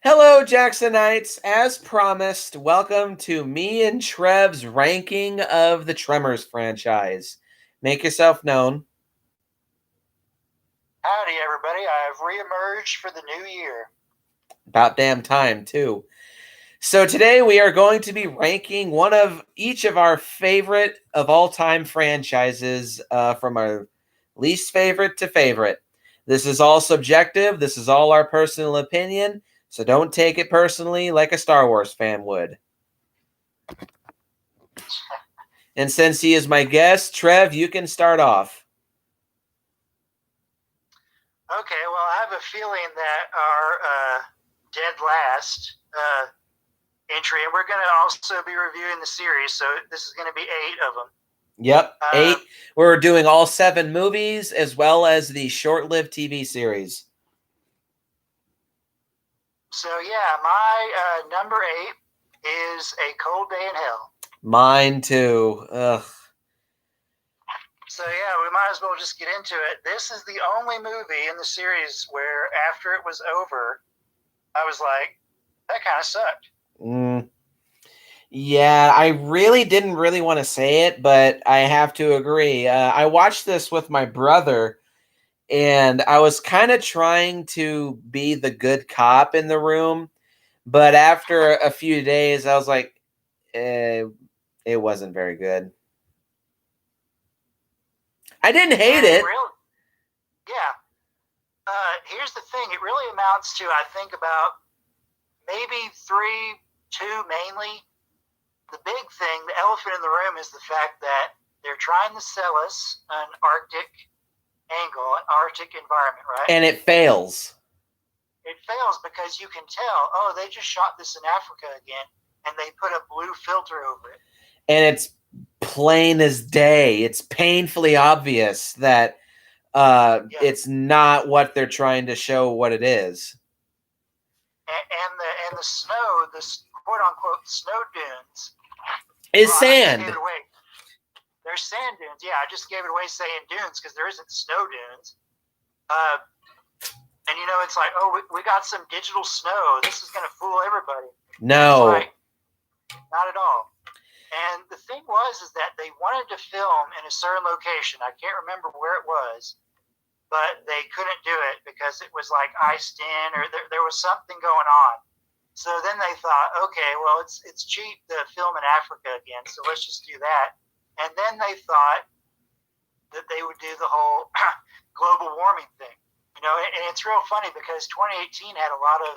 Hello, Jacksonites. As promised, welcome to me and Trev's ranking of the Tremors franchise. Make yourself known. Howdy, everybody. I've reemerged for the new year. About damn time, too. So today we are going to be ranking one of each of our favorite of all time franchises from our least favorite to favorite. This is all subjective. This is all our personal opinion. So don't take it personally like a Star Wars fan would. And since he is my guest, Trev, you can start off. Okay, well, I have a feeling that our dead last entry, and we're going to also be reviewing the series, so this is going to be 8 of them. Yep, 8. We're doing all 7 movies as well as the short-lived TV series. So, yeah, my number 8 is A Cold Day in Hell. Mine, too. Ugh. So, yeah, we might as well just get into it. This is the only movie in the series where after it was over, I was like, that kind of sucked. Yeah, I really didn't want to say it, but I have to agree. I watched this with my brother, and I was kind of trying to be the good cop in the room, but after a few days, I was like, it wasn't very good. I didn't hate it. Really, yeah. Here's the thing. It really amounts to, I think, about maybe 3, 2 mainly. The big thing, the elephant in the room, is the fact that they're trying to sell us an Arctic angle, an Arctic environment, right? And it fails. It fails because you can tell, oh, they just shot this in Africa again, and they put a blue filter over it. And it's plain as day. It's painfully obvious that it's not what they're trying to show what it is. And the snow, the quote unquote snow dunes, is sand. There's sand dunes. Yeah, I just gave it away saying dunes because there isn't snow dunes. And you know, it's like, oh, we got some digital snow. This is going to fool everybody. No, like, not at all. And the thing is that they wanted to film in a certain location. I can't remember where it was, but they couldn't do it because it was like iced in, or there was something going on. So then they thought, okay, well, it's cheap to film in Africa again, so let's just do that. And then they thought that they would do the whole global warming thing. You know, and it's real funny because 2018 had a lot of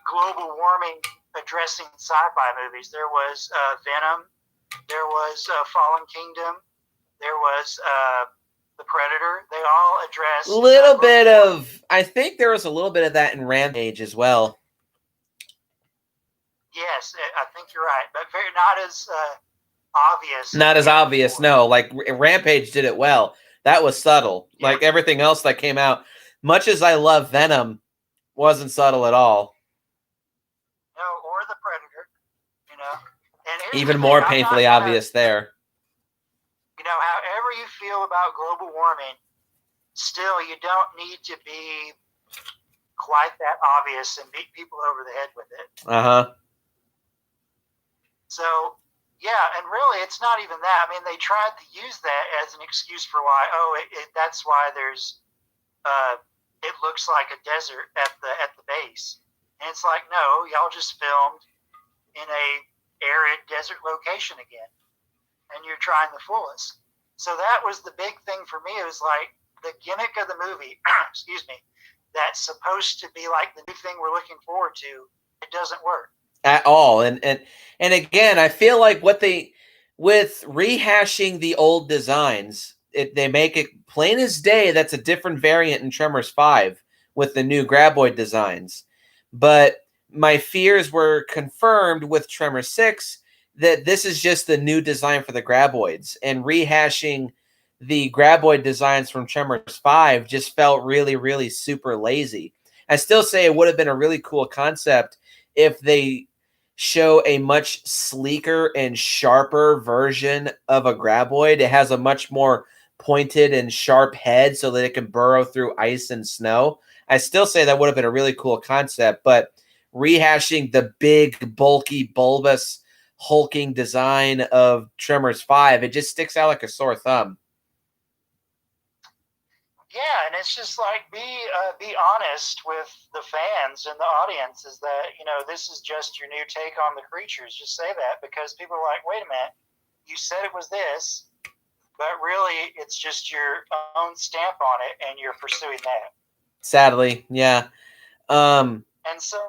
global warming addressing sci-fi movies. There was Venom, there was Fallen Kingdom, there was The Predator. They all addressed little bit of, I think there was a little bit of that in Rampage as well. Yes, I think you're right, but not as obvious. Not as obvious, no. Like Rampage did it well. That was subtle. Yeah. Like everything else that came out, much as I love Venom, wasn't subtle at all. No, or The Predator, you know. And even more painfully obvious there. You know, however you feel about global warming, still you don't need to be quite that obvious and beat people over the head with it. Uh-huh. So, yeah, and really it's not even that. I mean, they tried to use that as an excuse for why, that's why there's, it looks like a desert at the base. And it's like, no, y'all just filmed in a arid desert location again, and you're trying to fool us. So that was the big thing for me. It was like the gimmick of the movie, excuse me, that's supposed to be like the new thing we're looking forward to. It doesn't work at all. And again, I feel like with rehashing the old designs, they make it plain as day. That's a different variant in Tremors 5 with the new Graboid designs. But my fears were confirmed with Tremors 6 that this is just the new design for the Graboids, and rehashing the Graboid designs from Tremors 5 just felt really, really super lazy. I still say it would have been a really cool concept if they show a much sleeker and sharper version of a Graboid. It has a much more pointed and sharp head so that it can burrow through ice and snow. I still say that would have been a really cool concept, but rehashing the big, bulky, bulbous, hulking design of Tremors 5. It just sticks out like a sore thumb. Yeah, and it's just like be honest with the fans and the audience, is that, you know, this is just your new take on the creatures. Just say that, because people are like, wait a minute, you said it was this, but really it's just your own stamp on it, and you're pursuing that. Sadly, yeah. And so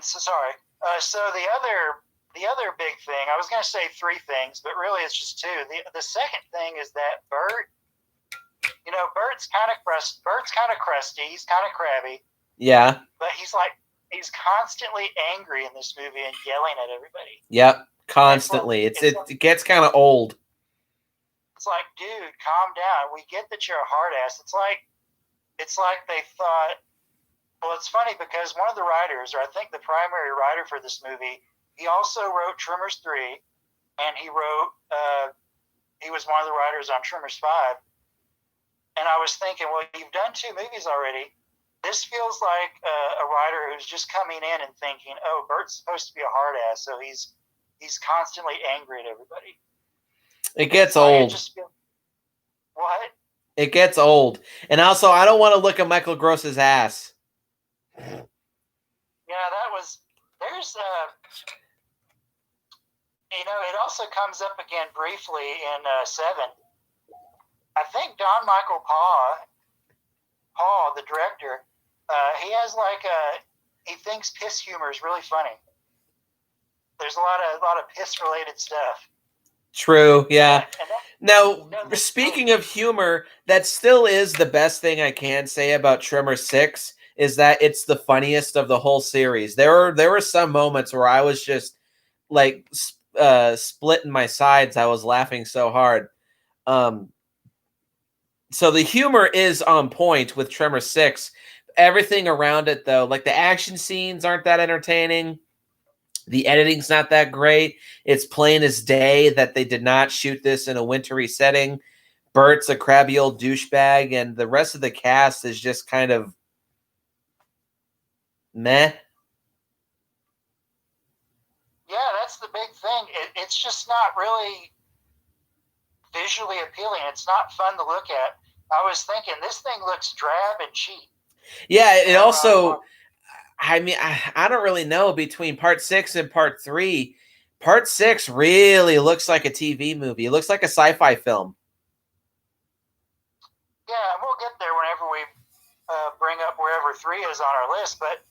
sorry. So the other big thing, I was going to say three things, but really it's just two. The second thing is that Bert, you know, Bert's kind of crusty. He's kind of crabby. Yeah. But he's constantly angry in this movie and yelling at everybody. Yep, constantly. It gets kind of old. It's like, dude, calm down. We get that you're a hard ass. It's like they thought. Well, it's funny because one of the writers, or I think the primary writer for this movie, he also wrote Tremors 3, and he was one of the writers on Tremors 5. And I was thinking, well, you've done 2 movies already. This feels like a writer who's just coming in and thinking, oh, Bert's supposed to be a hard ass, so he's constantly angry at everybody. It gets old. What? It gets old. And also, I don't want to look at Michael Gross's ass. Yeah, there's you know, it also comes up again briefly in 7. I think Don Michael Paul, the director, he has he thinks piss humor is really funny. There's a lot of piss related stuff. True, yeah. Now, speaking of humor, that still is the best thing I can say about Tremors 6, is that it's the funniest of the whole series. There were some moments where I was just like splitting my sides. I was laughing so hard. So the humor is on point with Tremors 6. Everything around it, though, like the action scenes aren't that entertaining. The editing's not that great. It's plain as day that they did not shoot this in a wintry setting. Bert's a crabby old douchebag, and the rest of the cast is just kind of meh. Yeah, that's the big thing. It's just not really visually appealing. It's not fun to look at. I was thinking, this thing looks drab and cheap. Yeah, it also, I mean, I don't really know between part 6 and part 3. Part 6 really looks like a TV movie. It looks like a sci-fi film. Yeah, and we'll get there whenever we bring up wherever 3 is on our list. But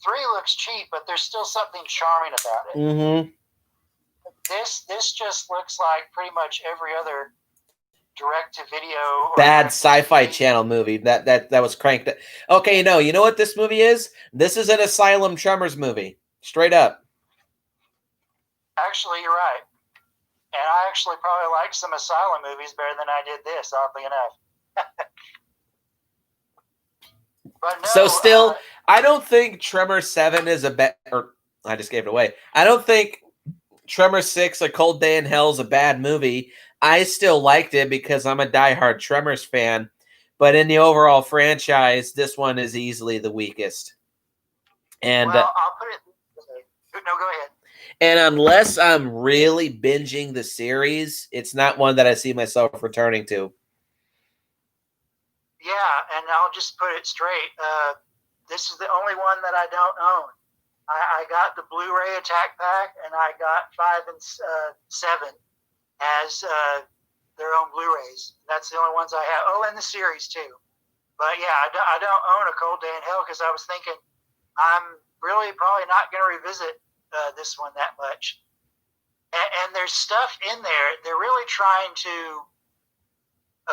3 looks cheap, but there's still something charming about it. Mm-hmm. This just looks like pretty much every other direct-to-video bad sci-fi channel movie that was cranked. Okay, you know what this movie is? This is an Asylum Tremors movie. Straight up. Actually, you're right. And I actually probably like some Asylum movies better than I did this, oddly enough. But no, so still, I don't think Tremors 7 is a better... I just gave it away. I don't think Tremors 6, A Cold Day in Hell, is a bad movie. I still liked it because I'm a diehard Tremors fan. But in the overall franchise, this one is easily the weakest. And well, I'll put it... No, go ahead. And unless I'm really binging the series, it's not one that I see myself returning to. Yeah, and I'll just put it straight. This is the only one that I don't own. I got the Blu-ray Attack Pack, and I got 5 and 7 as their own Blu-rays. That's the only ones I have. Oh, and the series too. But yeah, I don't own A Cold Day in Hell because I was thinking I'm really probably not going to revisit this one that much. And there's stuff in there. They're really trying to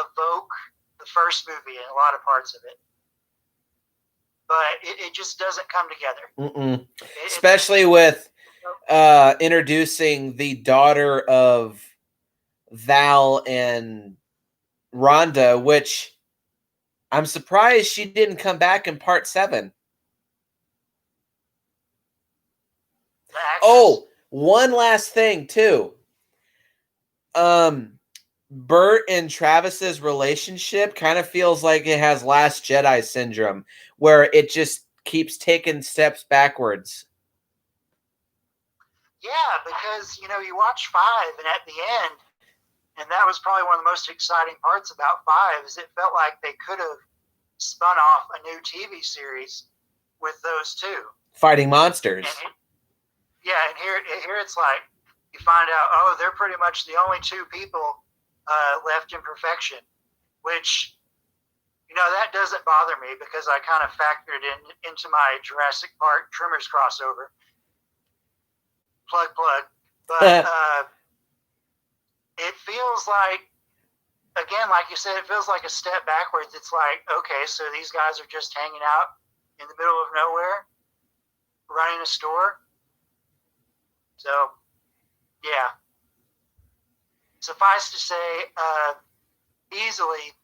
evoke the first movie in a lot of parts of it. But it just doesn't come together. Especially with introducing the daughter of Val and Rhonda, which I'm surprised she didn't come back in part 7. Oh, one last thing too. Bert and Travis's relationship kind of feels like it has Last Jedi syndrome, where it just keeps taking steps backwards. Yeah, because you watch 5, and at the end, and that was probably one of the most exciting parts about 5, is it felt like they could have spun off a new TV series with those two fighting monsters. And here it's like you find out, they're pretty much the only two people left in perfection, which that doesn't bother me because I kind of factored into my Jurassic Park Tremors crossover. Plug. But it feels like, again, like you said, it feels like a step backwards. It's like, okay, so these guys are just hanging out in the middle of nowhere, running a store. So, yeah. Suffice to say, easily,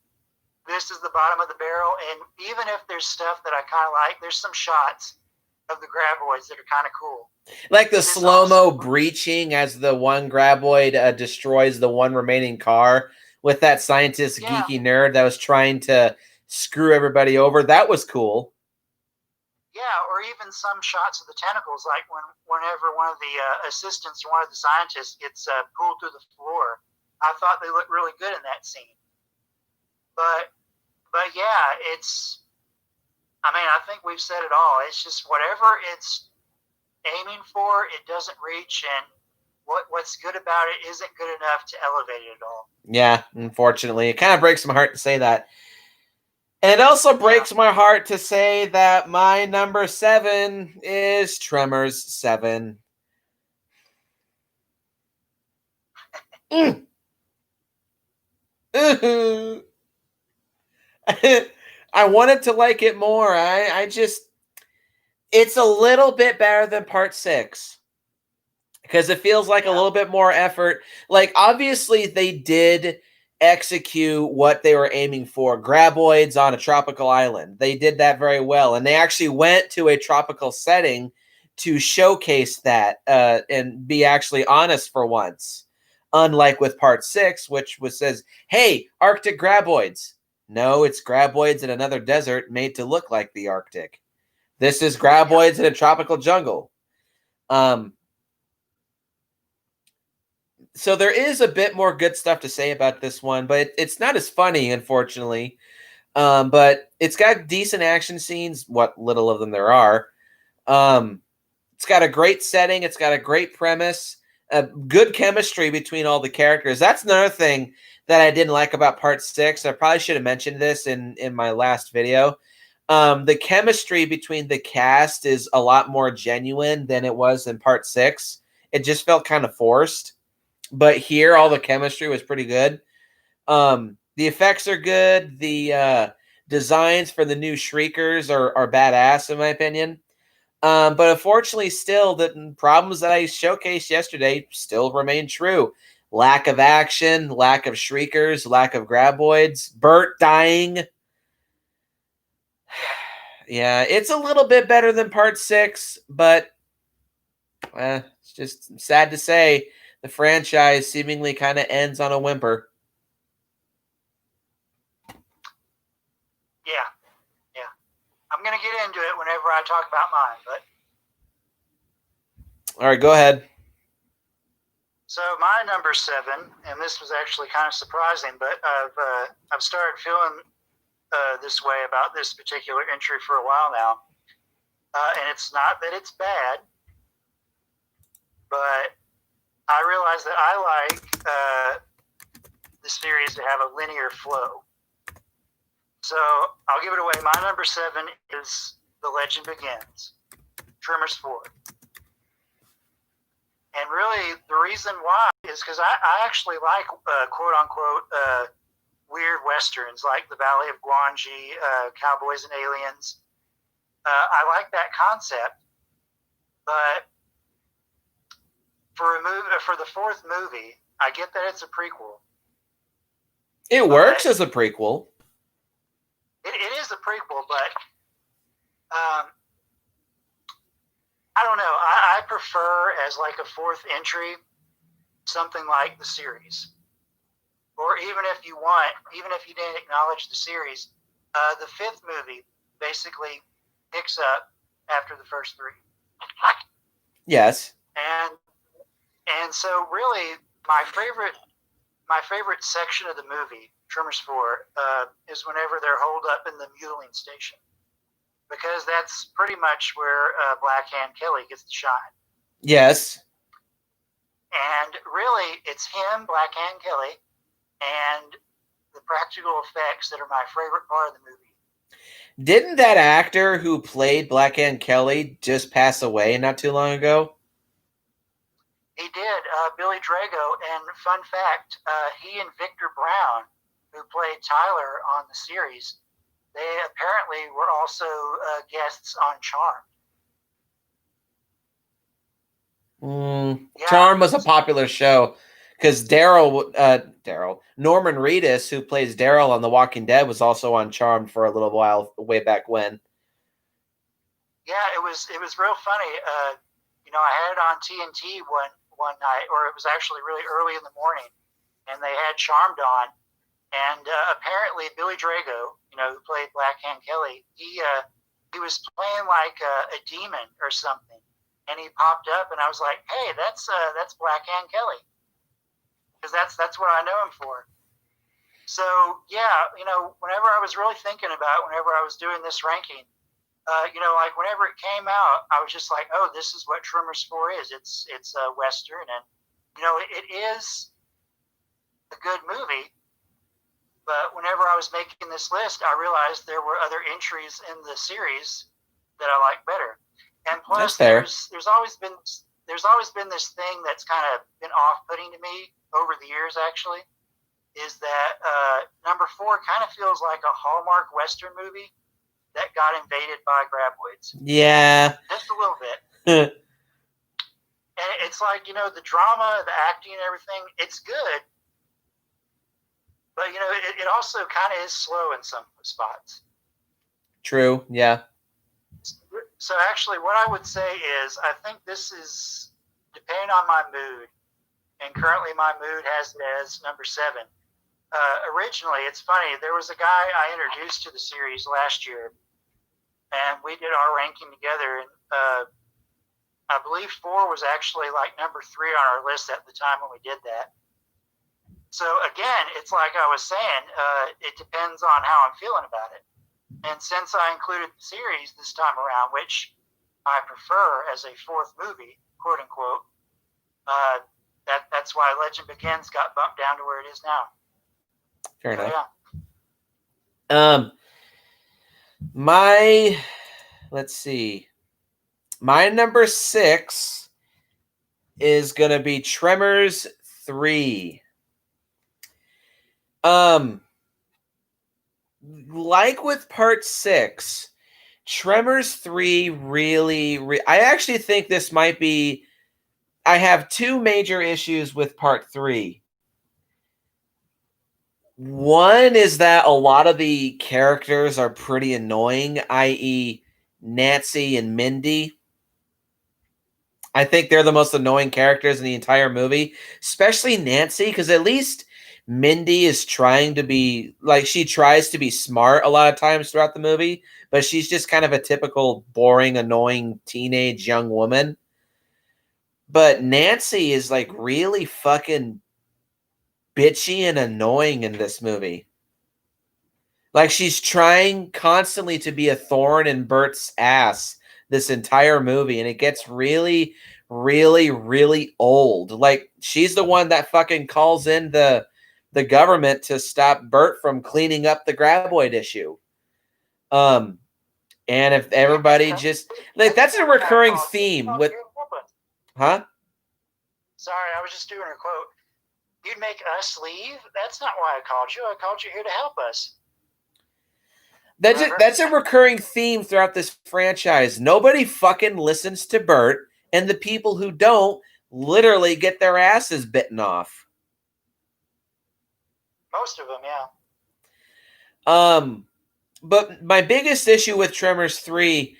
this is the bottom of the barrel. And even if there's stuff that I kind of like, there's some shots of the Graboids that are kind of cool. Like the slow-mo breaching as the one Graboid destroys the one remaining car with that scientist geeky nerd that was trying to screw everybody over. That was cool. Yeah, or even some shots of the tentacles, like whenever one of the assistants or one of the scientists gets pulled through the floor. I thought they looked really good in that scene. But yeah, I think we've said it all. It's just whatever it's aiming for, it doesn't reach, and what's good about it isn't good enough to elevate it at all. Yeah, unfortunately. It kind of breaks my heart to say that. And it also breaks my heart to say that my number 7 is Tremors 7. I wanted to like it more. It's a little bit better than part 6 because it feels like a little bit more effort. Like, obviously they did execute what they were aiming for. Graboids on a tropical island. They did that very well. And they actually went to a tropical setting to showcase that and be actually honest for once. Unlike with part 6, which says, hey, Arctic Graboids. No, it's Graboids in another desert made to look like the Arctic. This is Graboids in a tropical jungle. So there is a bit more good stuff to say about this one, but it's not as funny, unfortunately. But it's got decent action scenes, what little of them there are. It's got a great setting. It's got a great premise. Good chemistry between all the characters. That's another thing that I didn't like about part 6. I probably should have mentioned this in my last video. The chemistry between the cast is a lot more genuine than it was in part 6. It just felt kind of forced. But here, all the chemistry was pretty good. The effects are good. The designs for the new Shriekers are badass, in my opinion. But unfortunately, still, the problems that I showcased yesterday still remain true. Lack of action, lack of Shriekers, lack of Graboids, Bert dying. Yeah, it's a little bit better than part 6, but it's just sad to say the franchise seemingly kind of ends on a whimper. Yeah. I'm going to get into it whenever I talk about mine, but... All right, go ahead. So my number 7, and this was actually kind of surprising, but I've started feeling this way about this particular entry for a while now. And it's not that it's bad, but I realize that I like the series to have a linear flow. So I'll give it away. My number 7 is The Legend Begins, Tremors 4. And really, the reason why is because I actually like quote-unquote weird westerns like The Valley of Guanji, Cowboys and Aliens. I like that concept, but for the 4th movie, I get that it's a prequel. It works as a prequel. It is a prequel, but I don't know. I prefer as like a 4th entry something like the series. Or even if you didn't acknowledge the series, the 5th movie basically picks up after the first three. Yes. And so really my favorite section of the movie, Tremors 4, is whenever they're holed up in the mutilating station, because that's pretty much where Black Hand Kelly gets the shine. Yes. And really, it's him, Black Hand Kelly, and the practical effects that are my favorite part of the movie. Didn't that actor who played Black Hand Kelly just pass away not too long ago? He did, Billy Drago. And fun fact, he and Victor Brown, who played Tyler on the series, they apparently were also guests on Charmed. Yeah. Charmed was a popular show because Norman Reedus, who plays Daryl on The Walking Dead, was also on Charmed for a little while way back when. Yeah, it was real funny. I had it on TNT one night, or it was actually really early in the morning, and they had Charmed on, and apparently Billy Drago, who played Black Hand Kelly, he was playing like a demon or something. And he popped up, and I was like, "Hey, that's Black Hand Kelly," because that's what I know him for. So yeah, whenever I was really thinking about, whenever I was doing this ranking, like whenever it came out, I was just like, "Oh, this is what Tremors 4 is. It's a Western, and it is a good movie." But whenever I was making this list, I realized there were other entries in the series that I like better. And plus, there's always been this thing that's kind of been off-putting to me over the years. Actually, is that number 4 kind of feels like a Hallmark Western movie that got invaded by Graboids. Yeah, just a little bit. And it's like the drama, the acting, and everything. It's good, but it also kind of is slow in some spots. True. Yeah. So actually, what I would say is, I think this is, depending on my mood, and currently my mood has it as number 7. Originally, it's funny, there was a guy I introduced to the series last year, and we did our ranking together, and I believe 4 was actually like number 3 on our list at the time when we did that. So again, it's like I was saying, it depends on how I'm feeling about it. And since I included the series this time around, which I prefer as a 4th movie, quote unquote, that's why Legend Begins got bumped down to where it is now. Fair enough. Yeah. Let's see. My number 6 is gonna be Tremors 3. Like with part 6, Tremors 3 I actually think this might be, I have 2 major issues with part 3. One is that a lot of the characters are pretty annoying, i.e. Nancy and Mindy. I think they're the most annoying characters in the entire movie, especially Nancy, because at least Mindy is trying to be, like, she tries to be smart a lot of times throughout the movie, but she's just kind of a typical boring, annoying teenage young woman. But Nancy is like really fucking bitchy and annoying in this movie. Like, she's trying constantly to be a thorn in Bert's ass this entire movie, and it gets really, really, really old. Like, she's the one that fucking calls in the government to stop Bert from cleaning up the Graboid issue. And if everybody just, like, that's a recurring theme with, huh? Sorry, I was just doing a quote. You'd make us leave? That's not why I called you. I called you here to help us. That's a recurring theme throughout this franchise. Nobody fucking listens to Bert, and the people who don't literally get their asses bitten off. Most of them, yeah. But my biggest issue with Tremors 3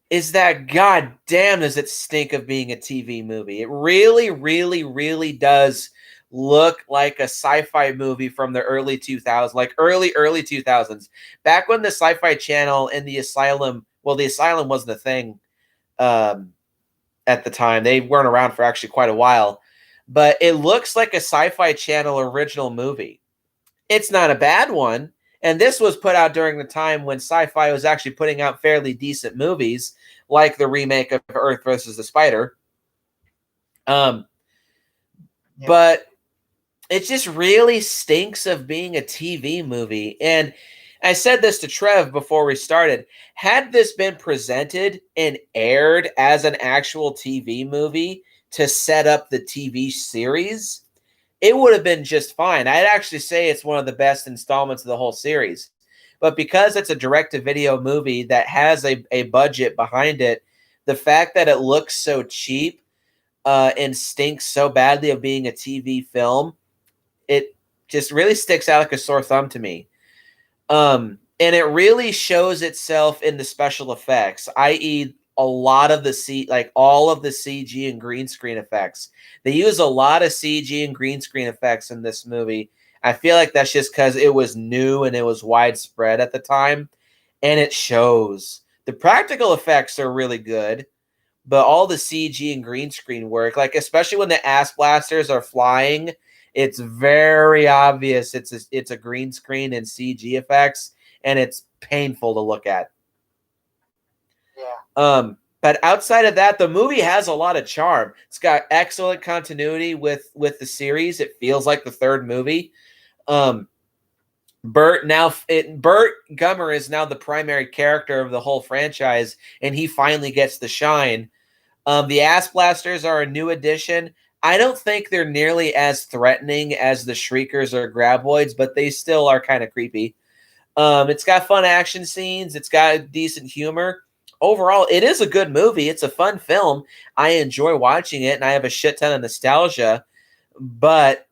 is that, god damn, does it stink of being a TV movie. It really, really, really does look like a sci-fi movie from the early 2000s, like early 2000s. Back when the Sci-Fi Channel and the Asylum Well, the Asylum wasn't a thing at the time. They weren't around for actually quite a while. But it looks like a Sci-Fi Channel original movie. It's not a bad one. And this was put out during the time when Sci-Fi was actually putting out fairly decent movies, like the remake of Earth versus the Spider. But it just really stinks of being a TV movie. And I said this to Trev before we started. Had this been presented and aired as an actual TV movie to set up the TV series, it would have been just fine. I'd actually say it's one of the best installments of the whole series. But because it's a direct-to-video movie that has a budget behind it, the fact that it looks so cheap and stinks so badly of being a TV film, it just really sticks out like a sore thumb to me. And it really shows itself in the special effects, i.e., a lot of all of the CG and green screen effects. They use a lot of CG and green screen effects in this movie. I feel like that's just because it was new and it was widespread at the time, and it shows. The practical effects are really good, but all the CG and green screen work, like especially when the ass blasters are flying, it's very obvious it's a green screen and CG effects, and it's painful to look at. Yeah. But outside of that, the movie has a lot of charm. It's got excellent continuity with the series. It feels like the third movie. Burt Gummer is now the primary character of the whole franchise, and he finally gets the shine. The ass blasters are a new addition. I don't think they're nearly as threatening as the Shriekers or Graboids, but they still are kind of creepy. It's got fun action scenes. It's got decent humor. Overall, it is a good movie. It's a fun film. I enjoy watching it, and I have a shit ton of nostalgia. But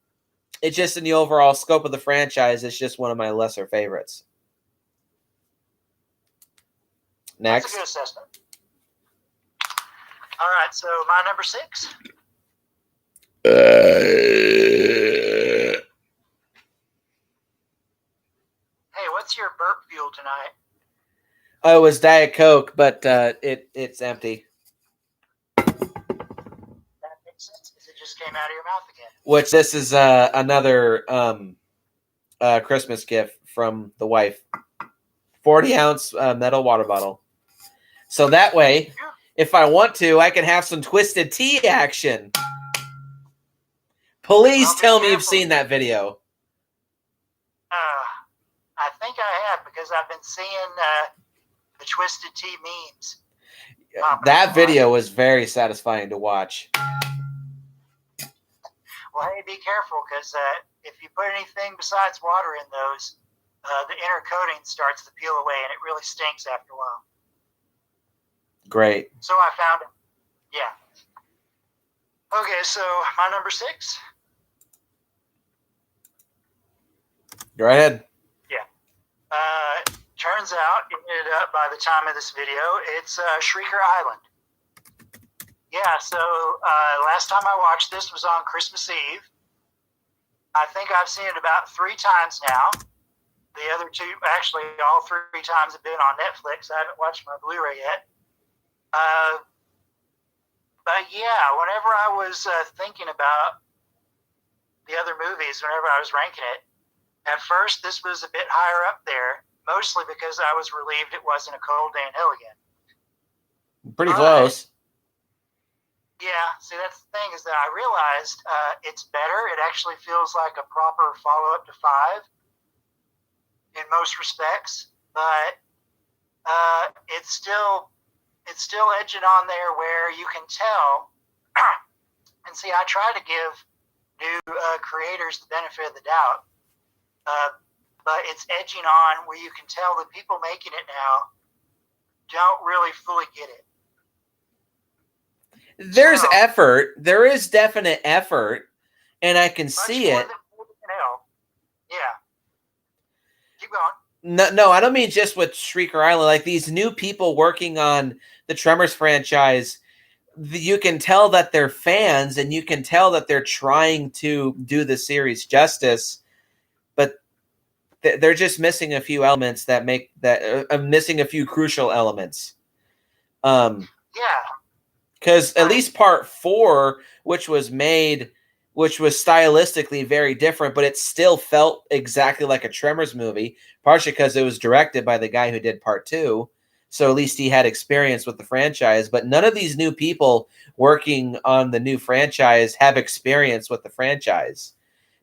it's just in the overall scope of the franchise, it's just one of my lesser favorites. Next. That's a good assessment. All right, so my number 6. Hey, what's your burp fuel tonight? Oh, it was Diet Coke, but it's empty. That makes sense because it just came out of your mouth again. Which this is another Christmas gift from the wife. 40-ounce metal water bottle. So that way, if I want to, I can have some Twisted Tea action. Please tell me you've seen that video. I think I have because I've been seeing the Twisted Tea memes. That video was very satisfying to watch. Well, hey, be careful because if you put anything besides water in those, the inner coating starts to peel away and it really stinks after a while. Great. So I found it. Yeah. Okay, so my number 6. Go ahead. Yeah. Turns out, it ended up by the time of this video, it's Shrieker Island. Yeah, so last time I watched this was on Christmas Eve. I think I've seen it about 3 times now. The other 2, actually all 3 times have been on Netflix. I haven't watched my Blu-ray yet. But yeah, whenever I was thinking about the other movies, whenever I was ranking it, at first this was a bit higher up there, mostly because I was relieved it wasn't A Cold Day in Hell again. Pretty close. Yeah, see, that's the thing is that I realized it's better. It actually feels like a proper follow-up to 5 in most respects, but it's still edging on there where you can tell. And see, I try to give new creators the benefit of the doubt, but it's edging on where you can tell the people making it now don't really fully get it. There's effort. There is definite effort, and I can see it. Yeah. Keep going. No, I don't mean just with Shrieker Island. Like these new people working on the Tremors franchise, you can tell that they're fans, and you can tell that they're trying to do the series justice, but they're just missing a few elements that make that missing a few crucial elements. Yeah. Because at least part 4, which was stylistically very different, but it still felt exactly like a Tremors movie, partially because it was directed by the guy who did part 2. So at least he had experience with the franchise. But none of these new people working on the new franchise have experience with the franchise.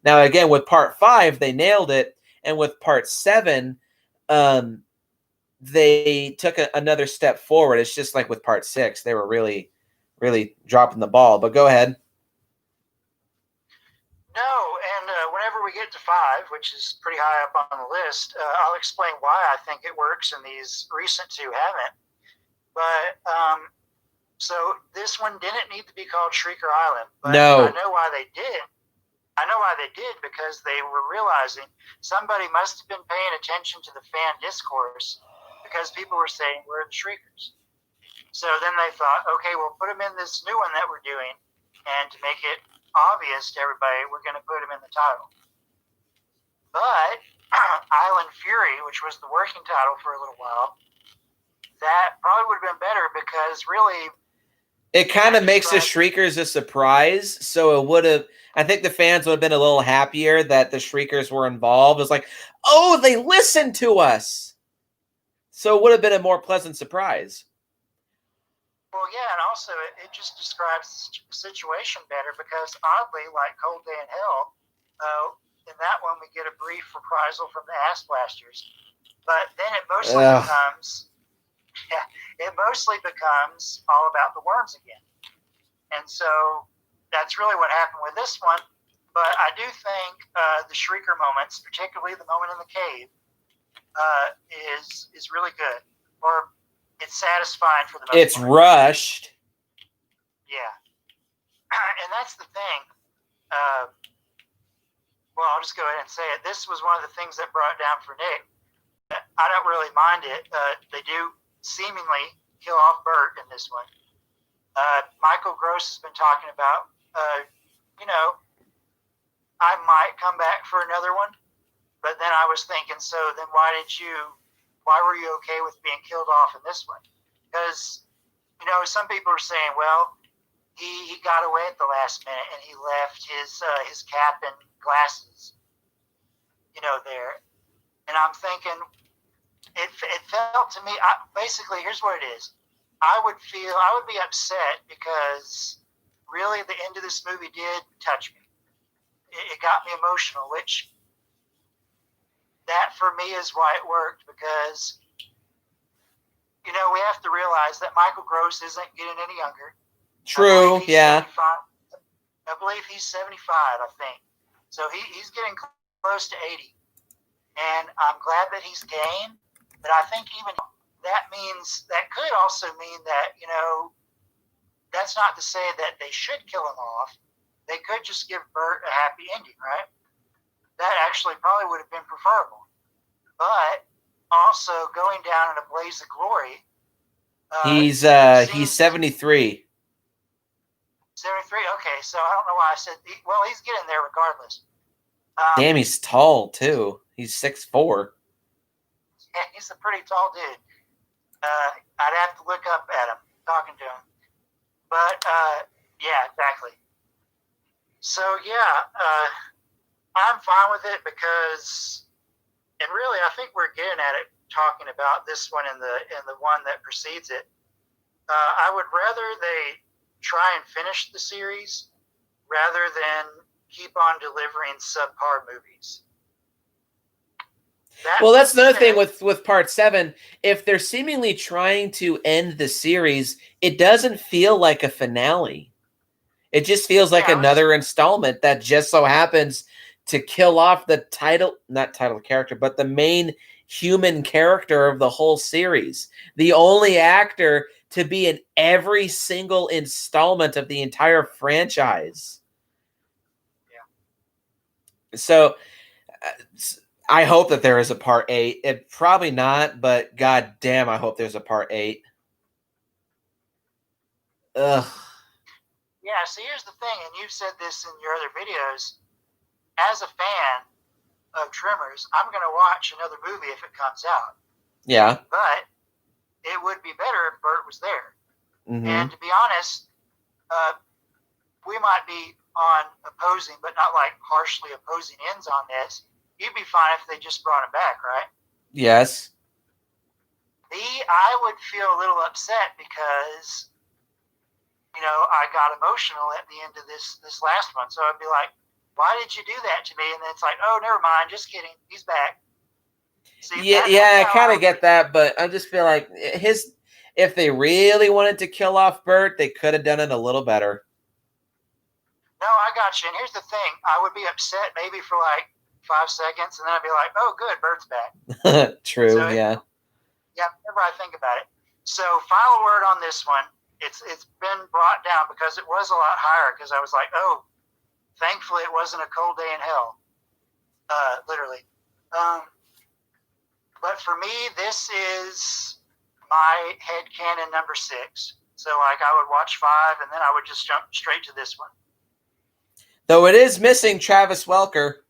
Now, again, with part 5, they nailed it. And with part 7, they took another step forward. It's just like with part 6, they were really dropping the ball. But go ahead. No, and whenever we get to 5, which is pretty high up on the list, I'll explain why I think it works and these recent 2 haven't. But so this one didn't need to be called Shrieker Island, but No. I know why they did. I know why they did, because they were realizing somebody must have been paying attention to the fan discourse, because people were saying we're the Shriekers. So then they thought, okay, we'll put them in this new one that we're doing, and to make it obvious to everybody, we're going to put them in the title. But Island Fury, which was the working title for a little while, that probably would have been better, because really it kind of makes the Shriekers a surprise. So it would have, I think the fans would have been a little happier that the Shriekers were involved. It's like, oh, they listened to us. So it would have been a more pleasant surprise. Well, yeah, and also it just describes the situation better, because oddly, like Cold Day in Hell, in that one we get a brief reprisal from the Ass Blasters, but then it mostly becomes all about the worms again, and so that's really what happened with this one. But I do think the Shrieker moments, particularly the moment in the cave, is really good, or it's satisfying for the most part. It's rushed. Yeah. And that's the thing. Well, I'll just go ahead and say it. This was one of the things that brought it down for Nick. I don't really mind it. They do seemingly kill off Bert in this one. Michael Gross has been talking about, I might come back for another one. But then I was thinking, so then why were you okay with being killed off in this one? Because, some people are saying, well, he got away at the last minute and he left his cap and glasses, there. And I'm thinking, it felt to me, basically, here's what it is. I would be upset because really the end of this movie did touch me. It got me emotional, which that for me is why it worked, because we have to realize that Michael Gross isn't getting any younger. True, yeah. I believe he's 75, I think. So he's getting close to 80. And I'm glad that he's game, but I think even that could also mean that, that's not to say that they should kill him off. They could just give Bert a happy ending, right? That actually probably would have been preferable. But also going down in a blaze of glory. He's 73. 73. Okay, so I don't know why I said. He's getting there regardless. Damn, he's tall too. He's 6'4". Yeah, he's a pretty tall dude. I'd have to look up at him, talking to him. But yeah, exactly. So yeah, I'm fine with it because, and really, I think we're getting at it talking about this one and the one that precedes it. I would rather they try and finish the series rather than keep on delivering subpar movies. That's another thing with part 7. If they're seemingly trying to end the series, it doesn't feel like a finale. It just feels like another installment that just so happens to kill off the not title character, but the main human character of the whole series. The only actor to be in every single installment of the entire franchise. Yeah. So I hope that there is a part 8. It probably not, but god damn, I hope there's a part 8. Ugh. Yeah, so here's the thing, and you've said this in your other videos. As a fan of Tremors, I'm going to watch another movie if it comes out. Yeah. But it would be better if Bert Bert was there. Mm-hmm. And to be honest, we might be on opposing, but not like harshly opposing ends on this. You'd be fine if they just brought him back, right? Yes. I would feel a little upset because, I got emotional at the end of this last one. So I'd be like, why did you do that to me? And then it's like, oh, never mind. Just kidding. He's back. See, I kind of get that, but I just feel like if they really wanted to kill off Bert, they could have done it a little better. No, I got you. And here's the thing. I would be upset maybe for like 5 seconds, and then I'd be like, oh, good, Bert's back. True, so yeah. Yeah, whenever I think about it. So final word on this one. It's been brought down because it was a lot higher because I was like, oh, thankfully it wasn't a cold day in hell. Literally. But for me, this is my headcanon number 6. So like I would watch 5 and then I would just jump straight to this one. Though it is missing Travis Welker.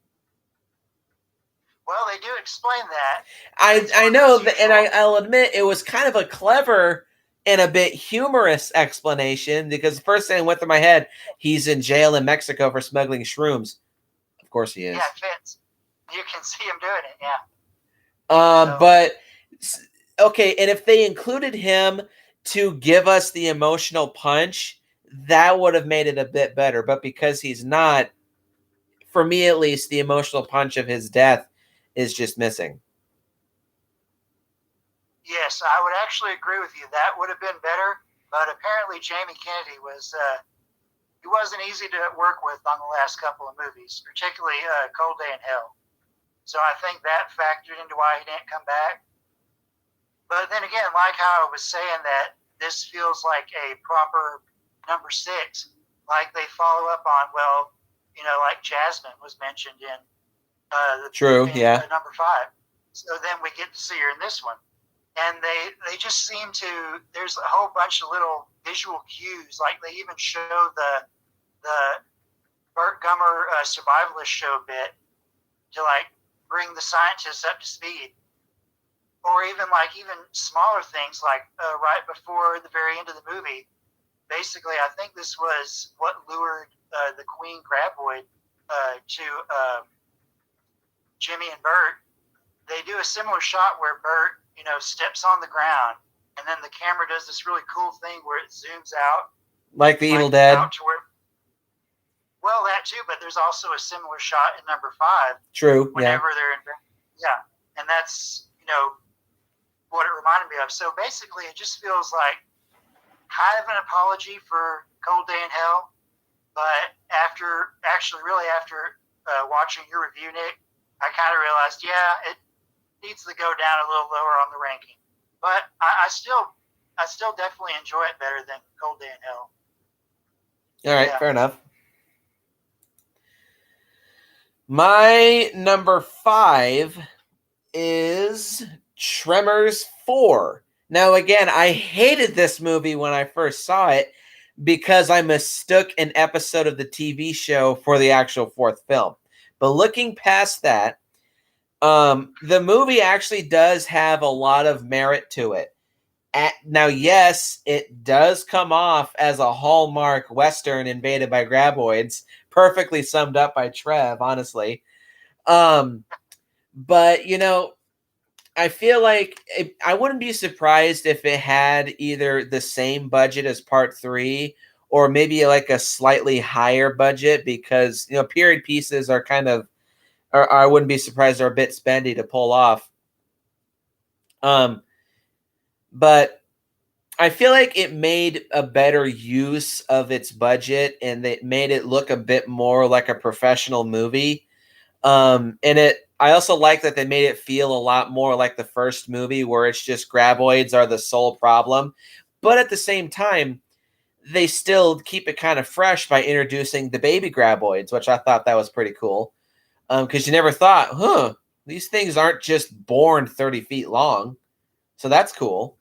Well, they do explain that. I know, and I'll admit it was kind of a clever and a bit humorous explanation because the first thing that went through my head, he's in jail in Mexico for smuggling shrooms. Of course he is. Yeah, it fits. You can see him doing it, yeah. But, okay, and if they included him to give us the emotional punch, that would have made it a bit better. But because he's not, for me at least, the emotional punch of his death is just missing. Yes, I would actually agree with you. That would have been better. But apparently Jamie Kennedy he wasn't easy to work with on the last couple of movies, particularly Cold Day in Hell. So I think that factored into why he didn't come back. But then again, like how I was saying that this feels like a proper number 6, like they follow up on, well, like Jasmine was mentioned in number 5. So then we get to see her in this one. And they just seem to, there's a whole bunch of little visual cues. Like they even show the Burt Gummer survivalist show bit to like bring the scientists up to speed. Or even smaller things like right before the very end of the movie. Basically, I think this was what lured the Queen Graboid to Jimmy and Bert. They do a similar shot where Bert, steps on the ground, and then the camera does this really cool thing where it zooms out. Like the Evil Dead? Well, that too, but there's also a similar shot in number 5. True, whenever they're in. Yeah, and that's, what it reminded me of. So basically, it just feels like kind of an apology for Cold Day in Hell, but after watching your review, Nick, I kind of realized, it needs to go down a little lower on the ranking. But I still definitely enjoy it better than Cold Day in Hell. All right, fair enough. My number 5 is Tremors 4. Now, again, I hated this movie when I first saw it because I mistook an episode of the TV show for the actual 4th film. But looking past that, the movie actually does have a lot of merit to it. Now, yes, it does come off as a Hallmark Western invaded by Graboids, perfectly summed up by Trev, honestly. But, I feel like I wouldn't be surprised if it had either the same budget as Part 3 or maybe like a slightly higher budget because, period pieces are kind of, or I wouldn't be surprised they're a bit spendy to pull off. But I feel like it made a better use of its budget and it made it look a bit more like a professional movie. I also like that they made it feel a lot more like the first movie where it's just Graboids are the sole problem. But at the same time, they still keep it kind of fresh by introducing the baby Graboids, which I thought that was pretty cool. Because you never thought, these things aren't just born 30 feet long. So that's cool.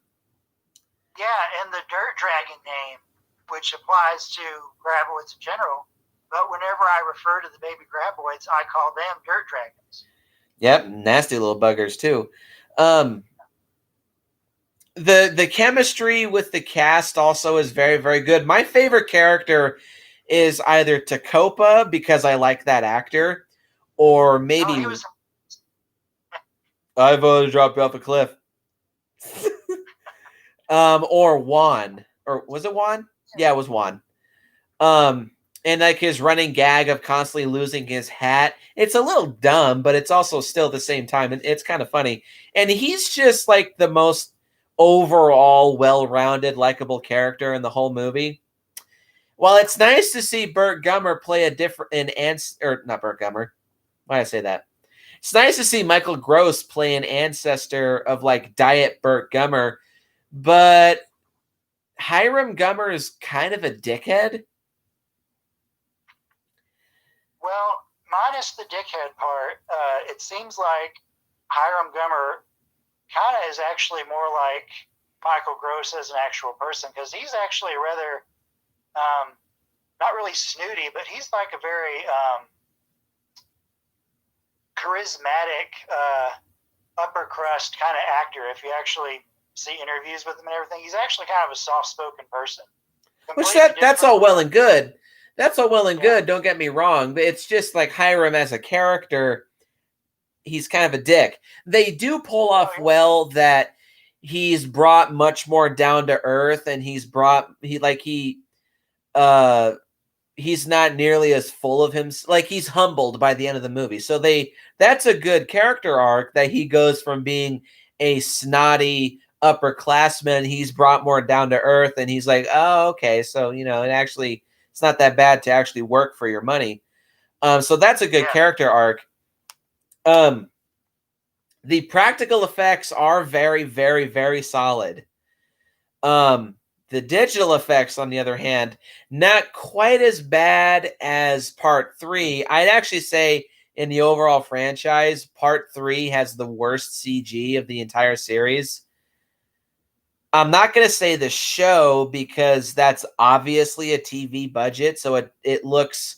Yeah, and the Dirt Dragon name, which applies to Graboids in general, but whenever I refer to the baby Graboids, I call them Dirt Dragons. Yep, nasty little buggers too. The chemistry with the cast also is very, very good. My favorite character is either Tacopa, because I like that actor, or maybe I voted to drop you off a cliff. Or Juan. Or was it Juan? Yeah, it was Juan. And like his running gag of constantly losing his hat. It's a little dumb, but it's also still at the same time, and it's kind of funny. And he's just like the most overall well-rounded, likable character in the whole movie. While it's nice to see Burt Gummer play not Burt Gummer. Why did I say that? It's nice to see Michael Gross play an ancestor of like Diet Burt Gummer, but Hiram Gummer is kind of a dickhead. Well, minus the dickhead part, it seems like Hiram Gummer kind of is actually more like Michael Gross as an actual person, because he's actually rather, not really snooty, but he's like a very charismatic, upper crust kind of actor. If you actually see interviews with him and everything, he's actually kind of a soft-spoken person. Which that's all well and good. That's all well and good, don't get me wrong. But it's just like Hiram as a character, he's kind of a dick. They do pull off well that he's brought much more down to earth, and he's not nearly as full of him. Like, he's humbled by the end of the movie. So that's a good character arc, that he goes from being a snotty upperclassman, he's brought more down to earth, and he's like, oh, okay, so it's not that bad to actually work for your money. So that's a good character arc. The practical effects are very, very, very solid. The digital effects, on the other hand, not quite as bad as Part 3. I'd actually say in the overall franchise, Part 3 has the worst CG of the entire series. I'm not going to say the show, because that's obviously a TV budget, so it looks...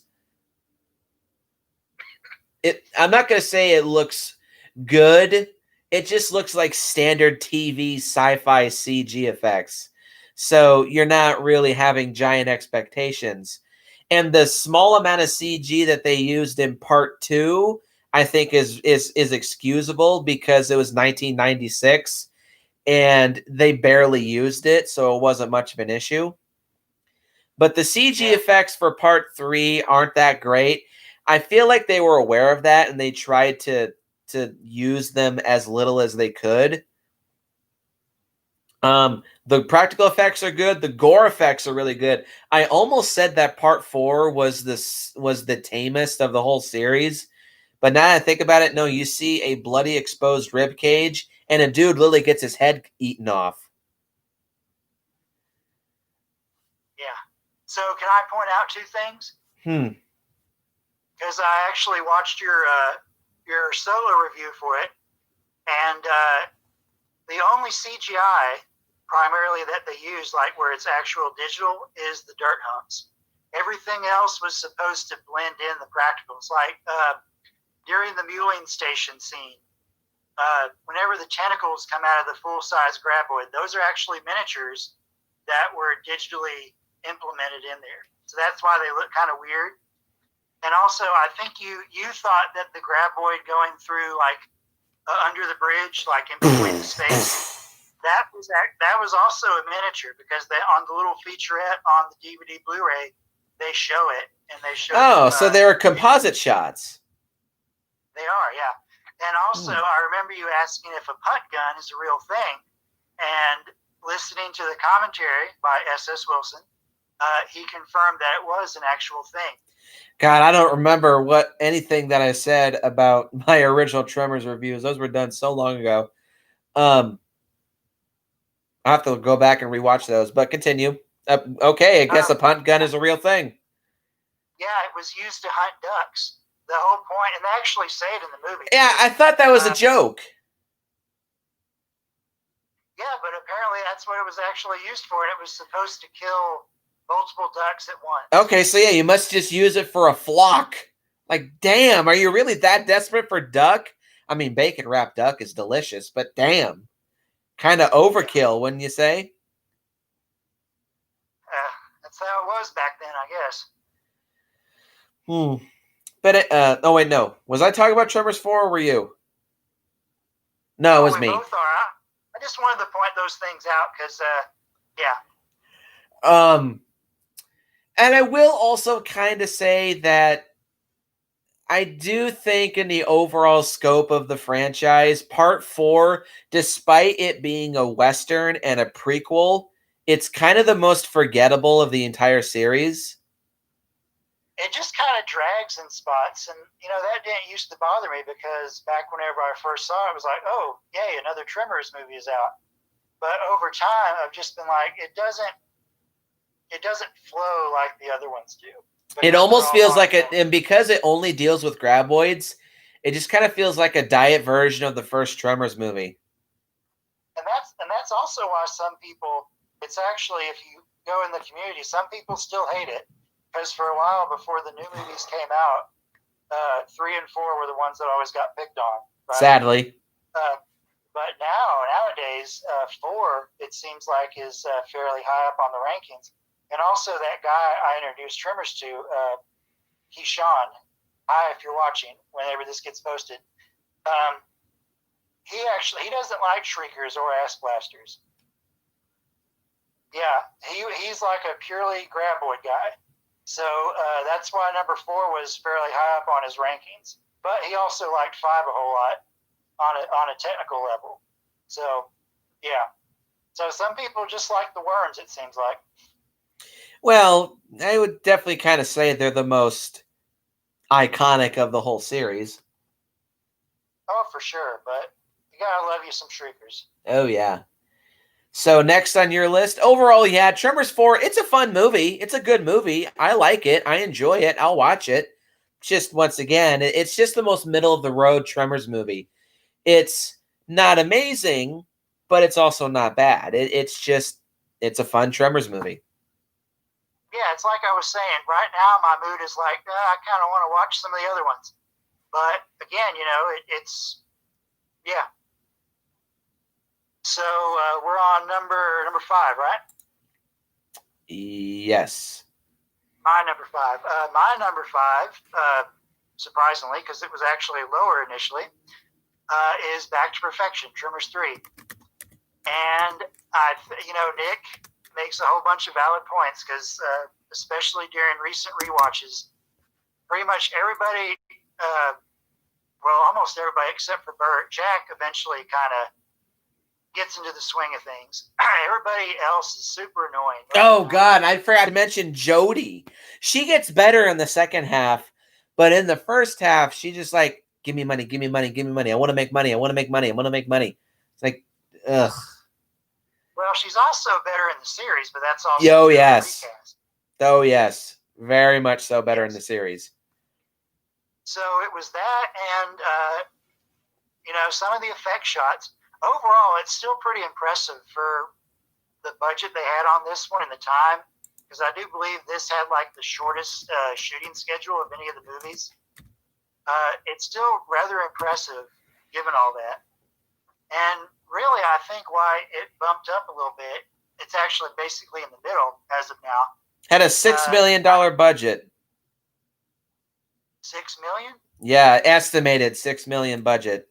I'm not going to say it looks good. It just looks like standard TV sci-fi CG effects. So you're not really having giant expectations. And the small amount of CG that they used in Part 2, I think is excusable, because it was 1996 and they barely used it, so it wasn't much of an issue. But the CG effects for Part 3 aren't that great. I feel like they were aware of that, and they tried to use them as little as they could. The practical effects are good. The gore effects are really good. I almost said that Part 4 was the tamest of the whole series, but now that I think about it, no, you see a bloody exposed rib cage, and a dude literally gets his head eaten off. Yeah. So can I point out two things? Because I actually watched your solo review for it, and the only CGI primarily that they use, like where it's actual digital, is the dirt humps. Everything else was supposed to blend in the practicals. Like during the muling station scene, whenever the tentacles come out of the full-size graboid, those are actually miniatures that were digitally implemented in there. So that's why they look kind of weird. And also, I think you thought that the graboid going through like under the bridge, like in between the space, that was also a miniature, because they, on the little featurette on the DVD Blu-ray, they show it, and they show. Oh, so they were composite shots. They are, yeah. And also, I remember you asking if a punt gun is a real thing, and listening to the commentary by S.S. Wilson, he confirmed that it was an actual thing. God, I don't remember anything that I said about my original Tremors reviews. Those were done so long ago. I'll have to go back and rewatch those, but continue. Okay, I guess a punt gun is a real thing. Yeah, it was used to hunt ducks. The whole point, and they actually say it in the movie. Yeah, I thought that was a joke. Yeah, but apparently that's what it was actually used for, and it was supposed to kill multiple ducks at once. Okay, so yeah, you must just use it for a flock. Like, damn, are you really that desperate for duck? I mean, bacon wrapped duck is delicious, but damn. Kind of overkill, wouldn't you say? That's how it was back then, I guess. But oh wait, no. Was I talking about Tremors 4 or were you? No, it was me. Both are. I just wanted to point those things out because, yeah. And I will also kind of say that I do think in the overall scope of the franchise, Part 4, despite it being a Western and a prequel, it's kind of the most forgettable of the entire series. It just kind of drags in spots. And, that didn't used to bother me because back whenever I first saw it, it was like, oh, yay, another Tremors movie is out. But over time, I've just been like, it doesn't flow like the other ones do. It almost feels like it, and because it only deals with Graboids, it just kind of feels like a diet version of the first Tremors movie. And that's also why some people, it's actually, if you go in the community, some people still hate it. Because for a while before the new movies came out, 3 and 4 were the ones that always got picked on. Right? Sadly. But nowadays, 4, it seems like, is fairly high up on the rankings. And also that guy I introduced Tremors to, he's Sean. Hi, if you're watching, whenever this gets posted. He doesn't like Shriekers or Ass Blasters. Yeah, he's like a purely Graboid guy. So that's why number 4 was fairly high up on his rankings. But he also liked 5 a whole lot on a technical level. So, yeah. So some people just like the worms, it seems like. Well, I would definitely kind of say they're the most iconic of the whole series. Oh, for sure. But you gotta love you some Shriekers. Oh, yeah. So next on your list, overall, yeah, Tremors 4, it's a fun movie. It's a good movie. I like it. I enjoy it. I'll watch it. Just once again, it's just the most middle-of-the-road Tremors movie. It's not amazing, but it's also not bad. It's a fun Tremors movie. Yeah, it's like I was saying. Right now, my mood is like, I kind of want to watch some of the other ones. But again, it's, yeah. So we're on number 5, right? Yes. My number 5. My number 5, surprisingly, because it was actually lower initially, is Back to Perfection, Tremors 3. And Nick makes a whole bunch of valid points because, especially during recent rewatches, pretty much everybody, almost everybody except for Bert, Jack eventually kind of gets into the swing of things. Everybody else is super annoying. Oh, God, I forgot to mention Jody. She gets better in the second half, but in the first half, she just like, give me money, give me money, give me money. I want to make money. I want to make money. I want to make money. It's like, ugh. Well, she's also better in the series, but that's also yes. Oh, yes. Very much so better in the series. So it was that, and, some of the effect shots. Overall, it's still pretty impressive for the budget they had on this one and the time, because I do believe this had like the shortest shooting schedule of any of the movies. It's still rather impressive given all that. And really, I think why it bumped up a little bit, it's actually basically in the middle as of now. Had a $6 million budget. 6 million? Yeah, estimated $6 million budget.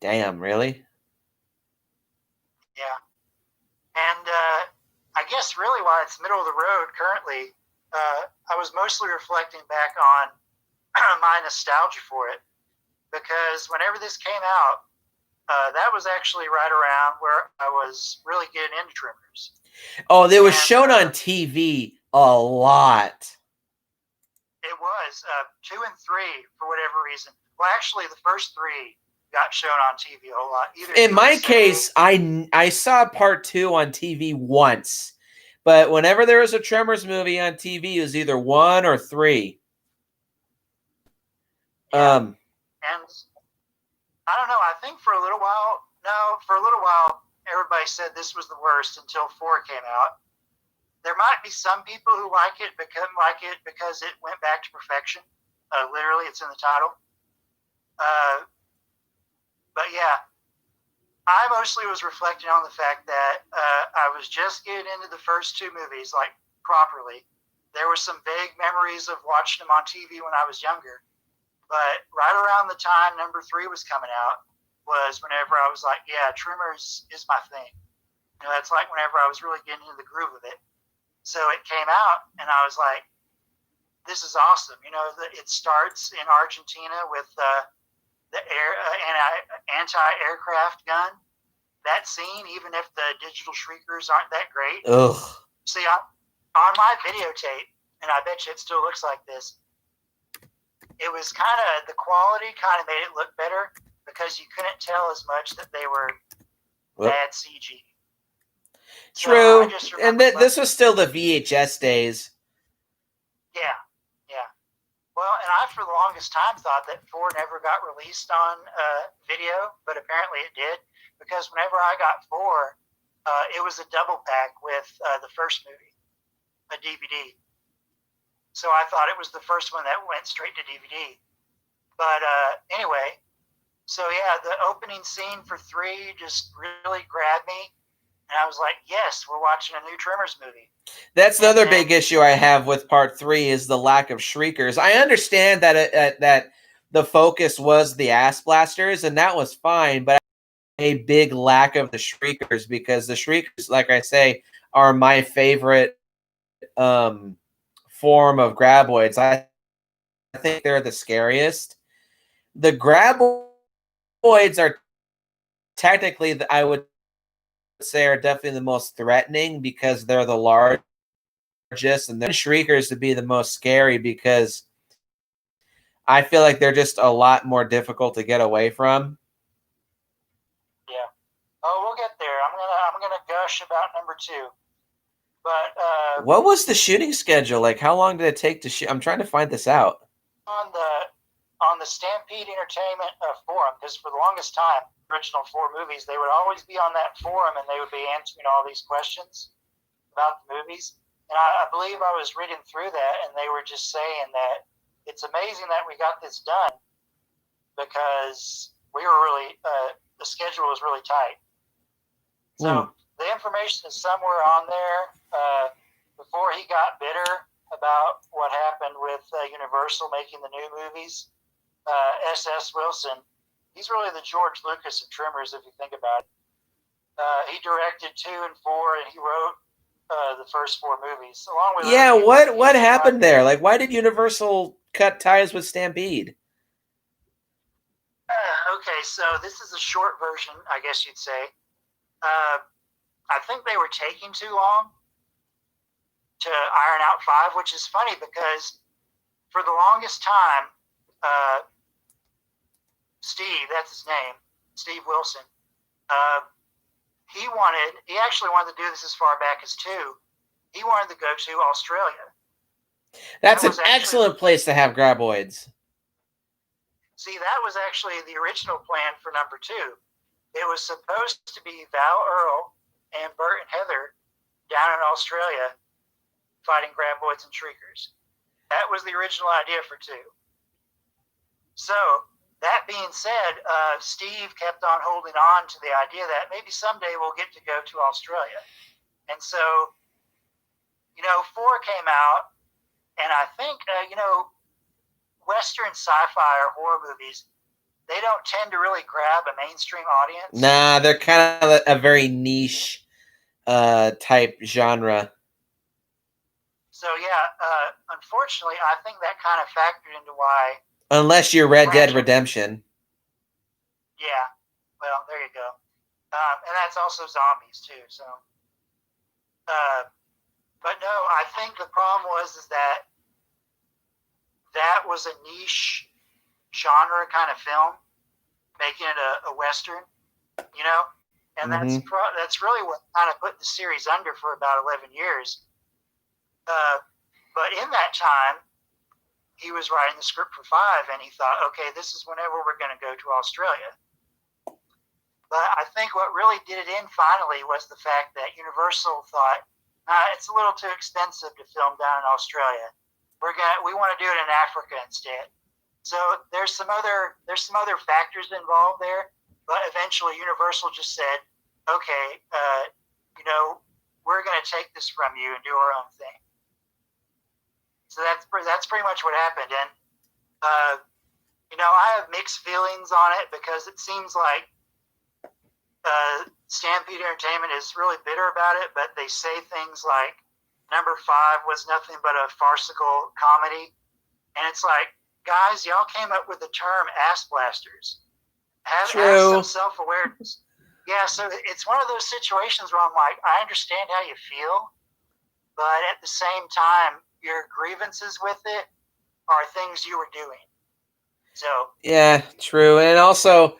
Damn, really? Yeah. And I guess really why it's middle of the road currently, I was mostly reflecting back on my nostalgia for it. Because whenever this came out, that was actually right around where I was really getting into Tremors. Oh, it was shown on TV a lot. It was 2 and 3 for whatever reason. Well, actually, the first 3 got shown on TV a whole lot. In my case, I saw part 2 on TV once, but whenever there was a Tremors movie on TV, it was either 1 or 3. Yeah. And I don't know. I think for a little while, everybody said this was the worst until 4 came out. There might be some people who like it because it went back to perfection. Literally, it's in the title. But yeah, I mostly was reflecting on the fact that I was just getting into the first two movies, like, properly. There were some vague memories of watching them on TV when I was younger. But right around the time number 3 was coming out was whenever I was like, yeah, Tremors is my thing. You know, that's like whenever I was really getting into the groove of it. So it came out, and I was like, this is awesome. You know, it starts in Argentina with the anti-aircraft gun. That scene, even if the digital shriekers aren't that great. Ugh. See, on my videotape, and I bet you it still looks like this, it was kind of, the quality kind of made it look better because you couldn't tell as much that they were bad CG. True. So and this was still the VHS days. Yeah, yeah. Well, and I, for the longest time, thought that 4 never got released on video, but apparently it did, because whenever I got 4, it was a double pack with the first movie, a DVD. So I thought it was the first one that went straight to DVD. But anyway, so yeah, the opening scene for 3 just really grabbed me. And I was like, yes, we're watching a new Tremors movie. That's another big issue I have with part 3 is the lack of shriekers. I understand that that the focus was the ass blasters, and that was fine, but a big lack of the shriekers, because the shriekers, like I say, are my favorite form of graboids. I think they're the scariest. The graboids are technically, I would say, are definitely the most threatening because they're the largest, and the shriekers to be the most scary because I feel like they're just a lot more difficult to get away from. Yeah. Oh, we'll get there. I'm gonna gush about number 2. But what was the shooting schedule like? How long did it take to shoot? I'm trying to find this out. On the Stampede Entertainment forum, because for the longest time, original 4 movies, they would always be on that forum, and they would be answering all these questions about the movies. And I believe I was reading through that, and they were just saying that it's amazing that we got this done because we were really the schedule was really tight. So the information is somewhere on there. Before he got bitter about what happened with Universal making the new movies, S.S. Wilson, he's really the George Lucas of Tremors, if you think about it. He directed 2 and 4, and he wrote the first 4 movies, along with what happened there? Like, why did Universal cut ties with Stampede? Okay, so this is a short version, I guess you'd say. I think they were taking too long to iron out 5, which is funny because for the longest time, Steve, that's his name, Steve Wilson, he actually wanted to do this as far back as 2. He wanted to go to Australia. That's an excellent place to have graboids. See, that was actually the original plan for number 2. It was supposed to be Val Earl and Bert and Heather down in Australia fighting graboids and shriekers. That was the original idea for 2. So, that being said, Steve kept on holding on to the idea that maybe someday we'll get to go to Australia. And so, 4 came out, and I think, Western sci-fi or horror movies, they don't tend to really grab a mainstream audience. Nah, they're kind of a very niche type genre. So, yeah, unfortunately, I think that kind of factored into why... Unless you're Red Dead Redemption. Yeah, well, there you go. And that's also zombies, too, so... but no, I think the problem was that was a niche genre kind of film, making it a Western, And that's really what kind of put the series under for about 11 years. But in that time, he was writing the script for 5, and he thought, okay, this is whenever we're going to go to Australia. But I think what really did it in finally was the fact that Universal thought, it's a little too expensive to film down in Australia. We want to do it in Africa instead. So there's some other factors involved there. But eventually Universal just said, okay, we're going to take this from you and do our own thing. So that's pretty much what happened. And, I have mixed feelings on it because it seems like Stampede Entertainment is really bitter about it, but they say things like number 5 was nothing but a farcical comedy. And it's like, guys, y'all came up with the term ass blasters. Have some self-awareness. Yeah, so it's one of those situations where I'm like, I understand how you feel, but at the same time, your grievances with it are things you were doing. So yeah, true. And also,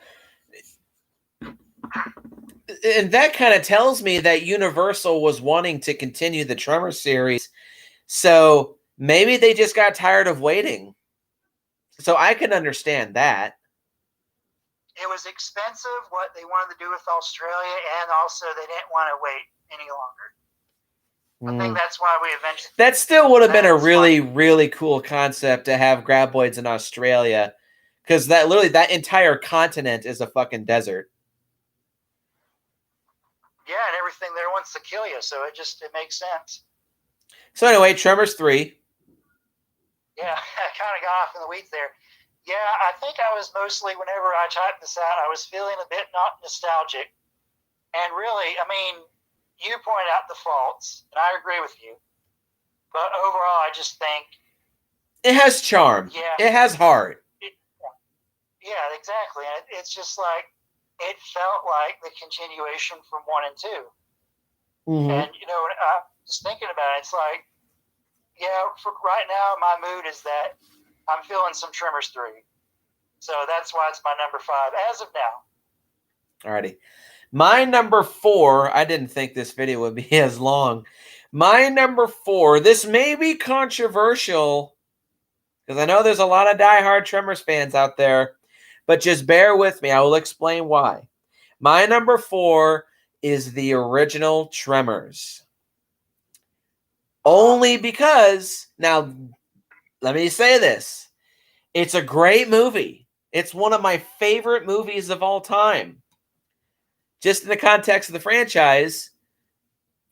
and that kind of tells me that Universal was wanting to continue the Tremors series, so maybe they just got tired of waiting. So I can understand that. It was expensive what they wanted to do with Australia, and also they didn't want to wait any longer. I think that's why we eventually... That still would have been a really, really cool concept to have Graboids in Australia, because that entire continent is a fucking desert. Yeah, and everything there wants to kill you, so it makes sense. So anyway, Tremors 3. Yeah, I kind of got off in the weeds there. Yeah, I think I was mostly, whenever I typed this out, I was feeling a bit not nostalgic. And really, I mean, you pointed out the faults, and I agree with you. But overall, I just think... It has charm. Yeah. It has heart. Yeah, exactly. And it's just like, it felt like the continuation from 1 and 2. Mm-hmm. And, I was thinking about it, it's like, yeah, for right now, my mood is that I'm feeling some Tremors 3. So that's why it's my number 5 as of now. Alrighty. My number 4, I didn't think this video would be as long. My number 4, this may be controversial, because I know there's a lot of diehard Tremors fans out there, but just bear with me. I will explain why. My number 4 is the original Tremors. Only because, now, let me say this. It's a great movie. It's one of my favorite movies of all time. Just in the context of the franchise,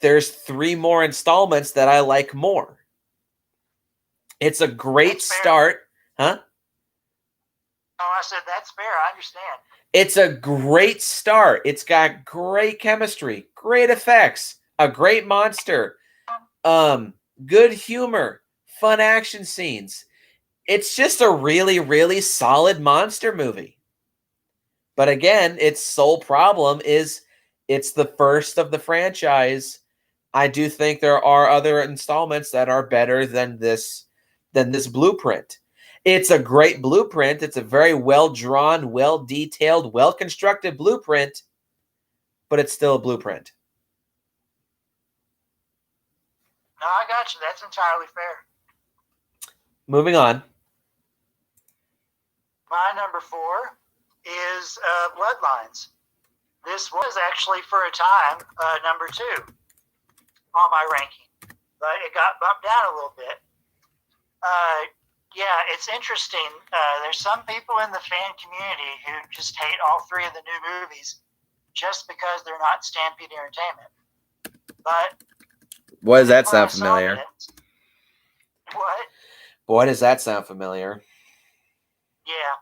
there's 3 more installments that I like more. It's a great start. Huh? Oh, I said that's fair. I understand. It's a great start. It's got great chemistry, great effects, a great monster, good humor, fun action scenes. It's just a really, really solid monster movie. But again, its sole problem is it's the first of the franchise. I do think there are other installments that are better than this blueprint. It's a great blueprint. It's a very well-drawn, well-detailed, well-constructed blueprint, but it's still a blueprint. No, I got you. That's entirely fair. Moving on. My number 4 is Bloodlines. This was actually, for a time, number 2 on my ranking, but it got bumped down a little bit. Yeah, it's interesting. There's some people in the fan community who just hate all 3 of the new movies just because they're not Stampede Entertainment. But boy, does that sound familiar? What? Boy, does that sound familiar? Yeah,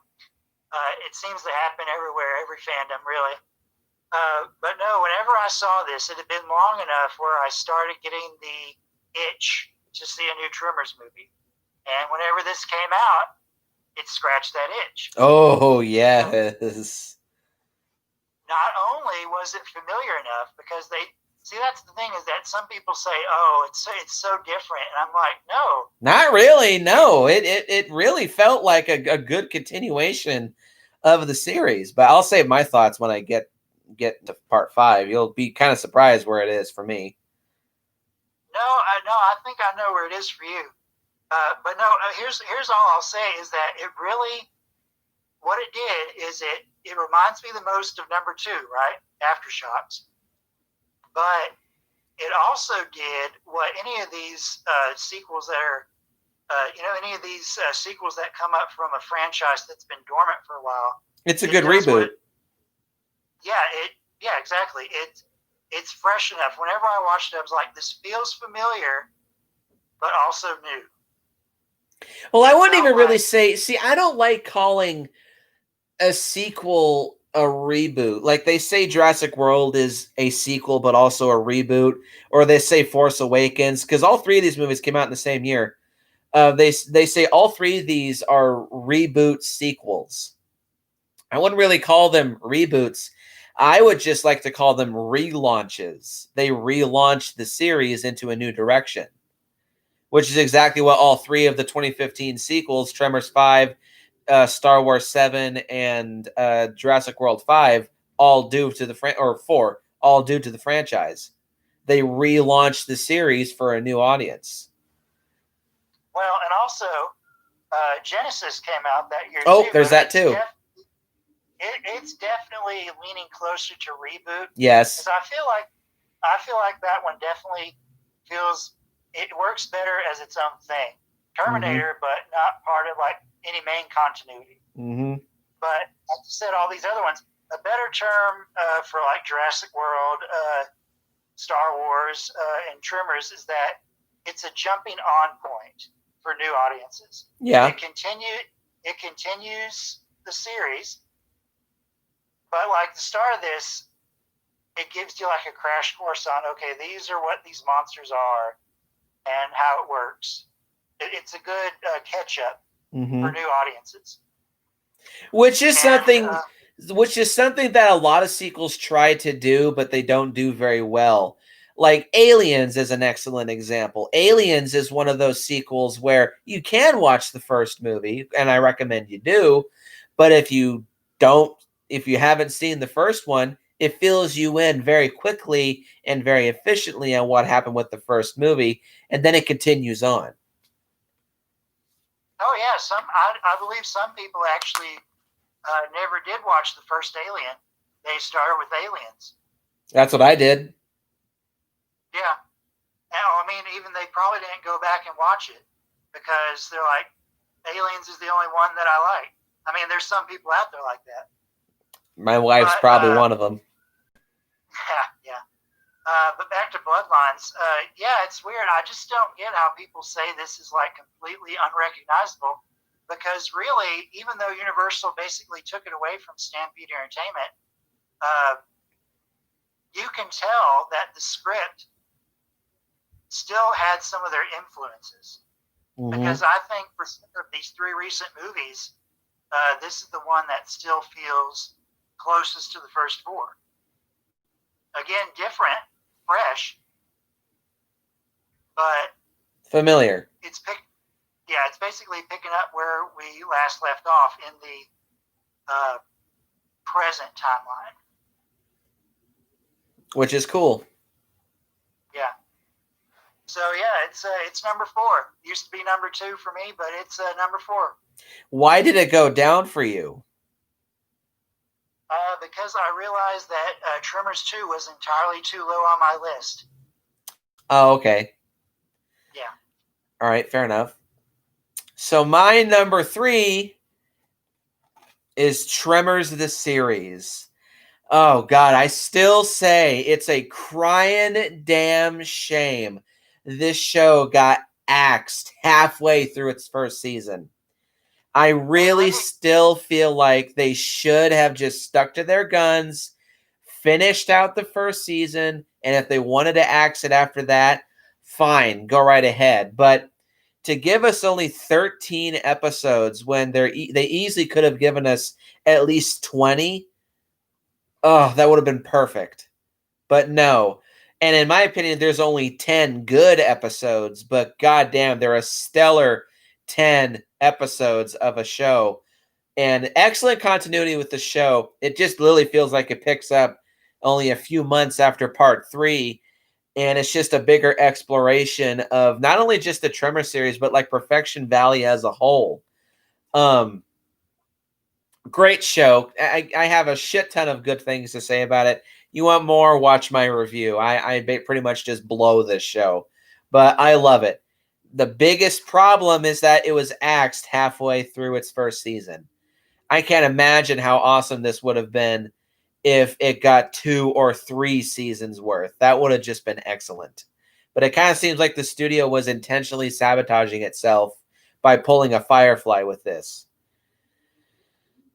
it seems to happen everywhere, every fandom, really. But no, whenever I saw this, it had been long enough where I started getting the itch to see a new Tremors movie. And whenever this came out, it scratched that itch. Oh, yes. Not only was it familiar enough, because that's the thing, is that some people say, oh, it's so different. And I'm like, no. Not really, no. It really felt like a good continuation of the series. But I'll save my thoughts when I get to part 5. You'll be kind of surprised where it is for me. No, I think I know where it is for you. But no, here's all I'll say is that it really, what it did is it reminds me the most of number 2, right? Aftershocks. But it also did what any of these sequels that are, any of these sequels that come up from a franchise that's been dormant for a while. It's a good reboot. Yeah, exactly. It's fresh enough. Whenever I watched it, I was like, this feels familiar, but also new. Well, I wouldn't even really say. See, I don't like calling a sequel a reboot. Like they say Jurassic World is a sequel but also a reboot, or they say Force Awakens, because all three of these movies came out in the same year. They say all three of these are reboot sequels. I wouldn't really call them reboots. I would just like to call them relaunches. They relaunched the series into a new direction, which is exactly what all three of the 2015 sequels, Tremors 5, Star Wars 7, and Jurassic World 5, all due to the or 4, all due to the franchise. They relaunched the series for a new audience. Well, and also Genesis came out that year. Oh, there's that too. It's definitely leaning closer to reboot. Yes, because I feel like that one definitely feels it works better as its own thing. Terminator, but not part of like any main continuity. But like I said, all these other ones, a better term for like Jurassic World, Star Wars, and Tremors is that it's a jumping on point for new audiences. Yeah. It continues the series, but like the start of this, it gives you like a crash course on, okay, these are what these monsters are and how it works. It's a good catch-up for new audiences. Which is something that a lot of sequels try to do, but they don't do very well. Like Aliens is an excellent example. Aliens is one of those sequels where you can watch the first movie, and I recommend you do, but if you haven't seen the first one, it fills you in very quickly and very efficiently on what happened with the first movie, and then it continues on. Oh yeah, I believe some people actually never did watch the first Alien. They started with Aliens. That's what I did. Yeah. I mean, even they probably didn't go back and watch it because they're like, Aliens is the only one that I like. I mean, there's some people out there like that. My wife's probably one of them. Yeah. But back to Bloodlines. Yeah, it's weird. I just don't get how people say this is like completely unrecognizable because really, even though Universal basically took it away from Stampede Entertainment, you can tell that the script still had some of their influences. Because I think for these three recent movies, this is the one that still feels closest to the first four. Again, different, fresh, but familiar. It's basically picking up where we last left off in the present timeline, which is cool. Yeah. So yeah, it's number 4. Used to be number 2 for me, but it's number 4. Why did it go down for you? Because I realized that Tremors 2 was entirely too low on my list. Oh, okay. Yeah. All right, fair enough. So my number 3 is Tremors the Series. Oh, God, I still say it's a crying damn shame this show got axed halfway through its first season. I really still feel like they should have just stuck to their guns, finished out the first season, and if they wanted to axe it after that, fine, go right ahead. But to give us only 13 episodes when they easily could have given us at least 20, oh, that would have been perfect. But no. And in my opinion, there's only 10 good episodes, but goddamn, they're a stellar 10 episodes of a show. And excellent continuity with the show. It just literally feels like it picks up only a few months after part 3. And it's just a bigger exploration of not only just the Tremor series, but like Perfection Valley as a whole. Great show. I have a shit ton of good things to say about it. You want more, watch my review. I pretty much just blow this show. But I love it. The biggest problem is that it was axed halfway through its first season. I can't imagine how awesome this would have been if it got 2 or 3 seasons worth. That would have just been excellent. But it kind of seems like the studio was intentionally sabotaging itself by pulling a Firefly with this.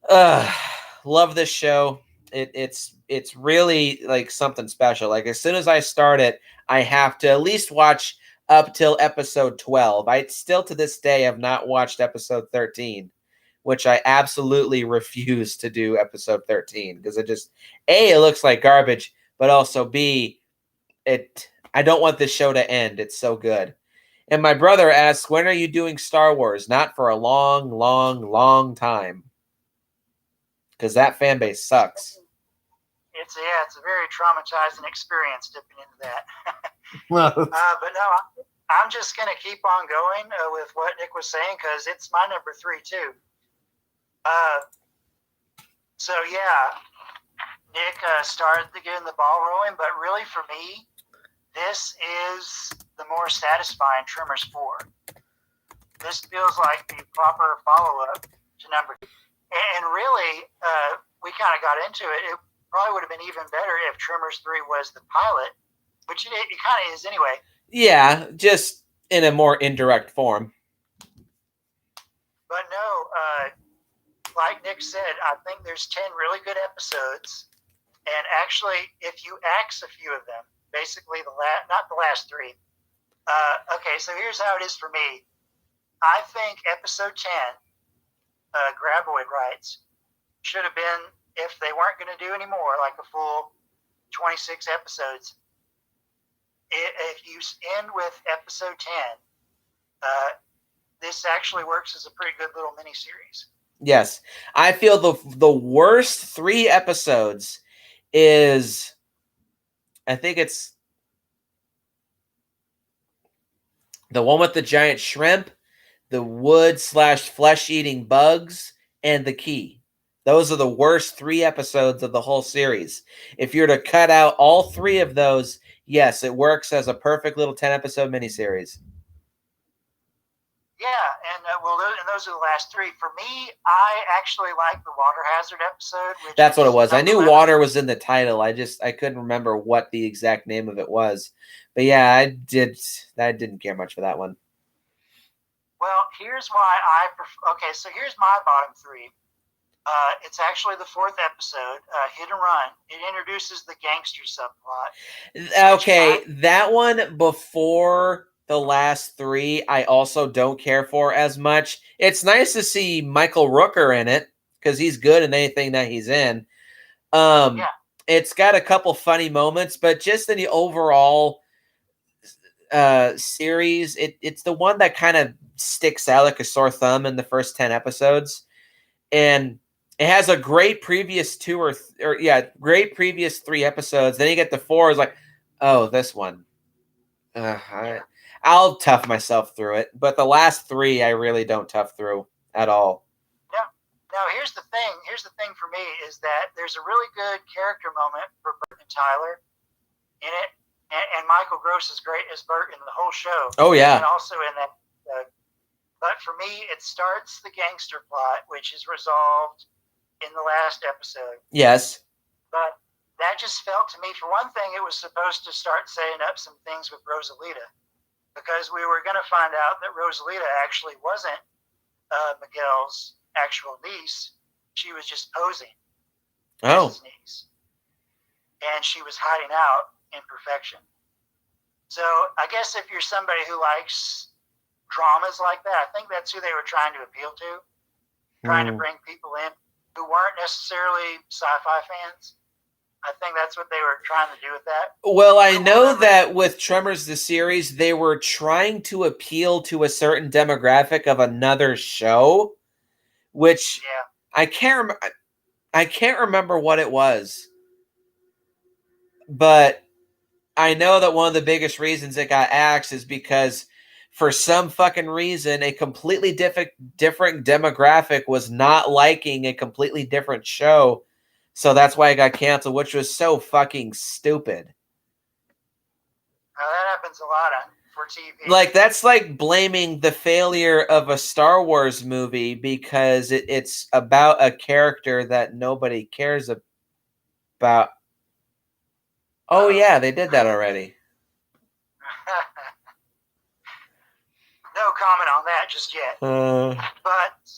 Love this show. It's really like something special. Like as soon as I start it, I have to at least watch up till episode 12. I still to this day have not watched episode 13, which I absolutely refuse to do episode 13 because it just it looks like garbage, but also B, I don't want this show to end. It's so good. And my brother asks, when are you doing Star Wars? Not for a long, long, long time. Because that fan base sucks. It's a very traumatizing experience dipping into that. Well, but no, I'm just going to keep on going with what Nick was saying because it's my number 3 too. So yeah, Nick started to get the ball rolling, but really for me, this is the more satisfying Tremors 4. This feels like the proper follow-up to number 2. And really, we kind of got into it. It probably would have been even better if Tremors 3 was the pilot, which it kind of is anyway. Yeah, just in a more indirect form. But no, like Nick said, I think there's 10 really good episodes. And actually, if you axe a few of them, basically not the last 3. Okay, so here's how it is for me. I think episode 10, Graboid writes, should have been, if they weren't going to do any more, like a full 26 episodes. If you end with episode 10, this actually works as a pretty good little miniseries. Yes. I feel the worst 3 episodes is, I think it's the one with the giant shrimp, the wood/flesh-eating bugs, and the key. Those are the worst 3 episodes of the whole series. If you're to cut out all 3 of those, yes, it works as a perfect little 10-episode miniseries. Yeah, and those are the last 3. For me, I actually like the water hazard episode. That's what it was. I knew water was in the title. I couldn't remember what the exact name of it was. But yeah, I didn't care much for that one. Well, here's why I prefer. Okay, so here's my bottom 3. It's actually the 4th episode, Hit and Run. It introduces the gangster subplot. Okay, that one before the last 3, I also don't care for as much. It's nice to see Michael Rooker in it because he's good in anything that he's in. Yeah. It's got a couple funny moments, but just in the overall series, it's the one that kind of sticks out like a sore thumb in the first 10 episodes, and it has a great previous 2 great previous 3 episodes. Then you get the 4 is like, oh, this one. I'll tough myself through it, but the last 3 I really don't tough through at all. Yeah. Now here's the thing. Here's the thing for me is that there's a really good character moment for Bert and Tyler in it, and Michael Gross is great as Bert in the whole show. Oh yeah. And also in that. But for me, it starts the gangster plot, which is resolved in the last episode. Yes. But that just felt to me, for one thing, it was supposed to start setting up some things with Rosalita, because we were going to find out that Rosalita actually wasn't Miguel's actual niece. She was just posing as his niece. And she was hiding out in perfection. So I guess if you're somebody who likes dramas like that, I think that's who they were trying to appeal to, trying to bring people in who weren't necessarily sci-fi fans. I think that's what they were trying to do with that. Well, I know that with Tremors the Series, they were trying to appeal to a certain demographic of another show, which I can't remember what it was. But I know that one of the biggest reasons it got axed is because for some fucking reason, a completely different demographic was not liking a completely different show. So that's why it got canceled, which was so fucking stupid. That happens a lot for TV. Like, that's like blaming the failure of a Star Wars movie because it's about a character that nobody cares about. About. Oh yeah, they did that already. No comment on that just yet. But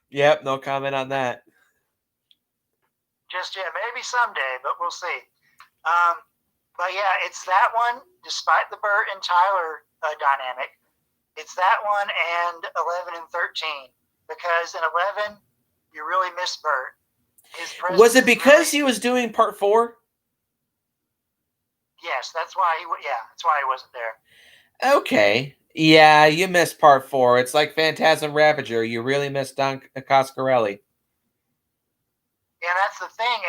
yep, no comment on that. Just yet, maybe someday, but we'll see. But yeah, it's that one. Despite the Bert and Tyler dynamic, it's that one and 11 and 13, because in 11 you really miss Bert. Was it because he was doing part 4? Yes, that's why he wasn't there. Okay. Yeah, you missed part 4. It's like Phantasm Ravager. You really missed Don Coscarelli. Yeah, that's the thing,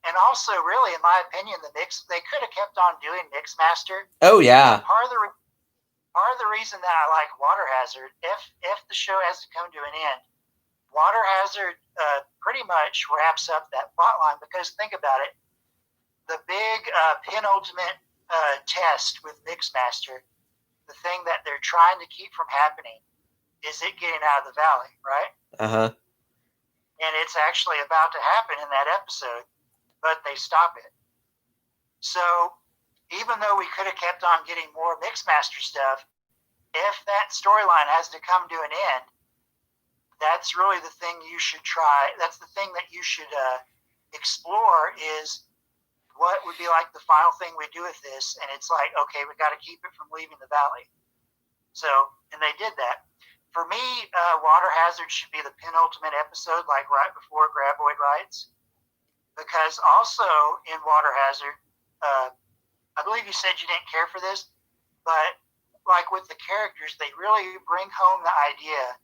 and also, really, in my opinion, they could have kept on doing Mixmaster. Oh yeah. Part of the reason that I like Water Hazard, if the show has to come to an end, Water Hazard pretty much wraps up that plot line, because think about it, the big penultimate test with Mixmaster, the thing that they're trying to keep from happening, is it getting out of the valley, right? Uh-huh. And it's actually about to happen in that episode, but they stop it. So even though we could have kept on getting more Mixmaster stuff, if that storyline has to come to an end, that's really the thing you should try. That's the thing that you should explore, is what would be like the final thing we do with this. And it's like, okay, we got to keep it from leaving the valley. So, and they did that. For me, Water Hazard should be the penultimate episode, like right before Graboid Rides. Because also in Water Hazard, I believe you said you didn't care for this, but like with the characters, they really bring home the idea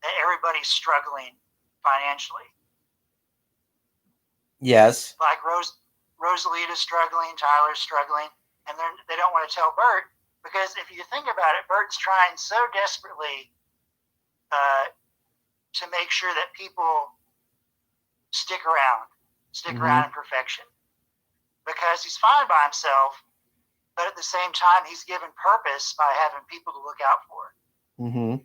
that everybody's struggling financially. Yes. Like Rosalita's struggling, Tyler's struggling, and they don't want to tell Bert, because if you think about it, Bert's trying so desperately to make sure that people stick around in perfection, because he's fine by himself, but at the same time, he's given purpose by having people to look out for. Mm-hmm.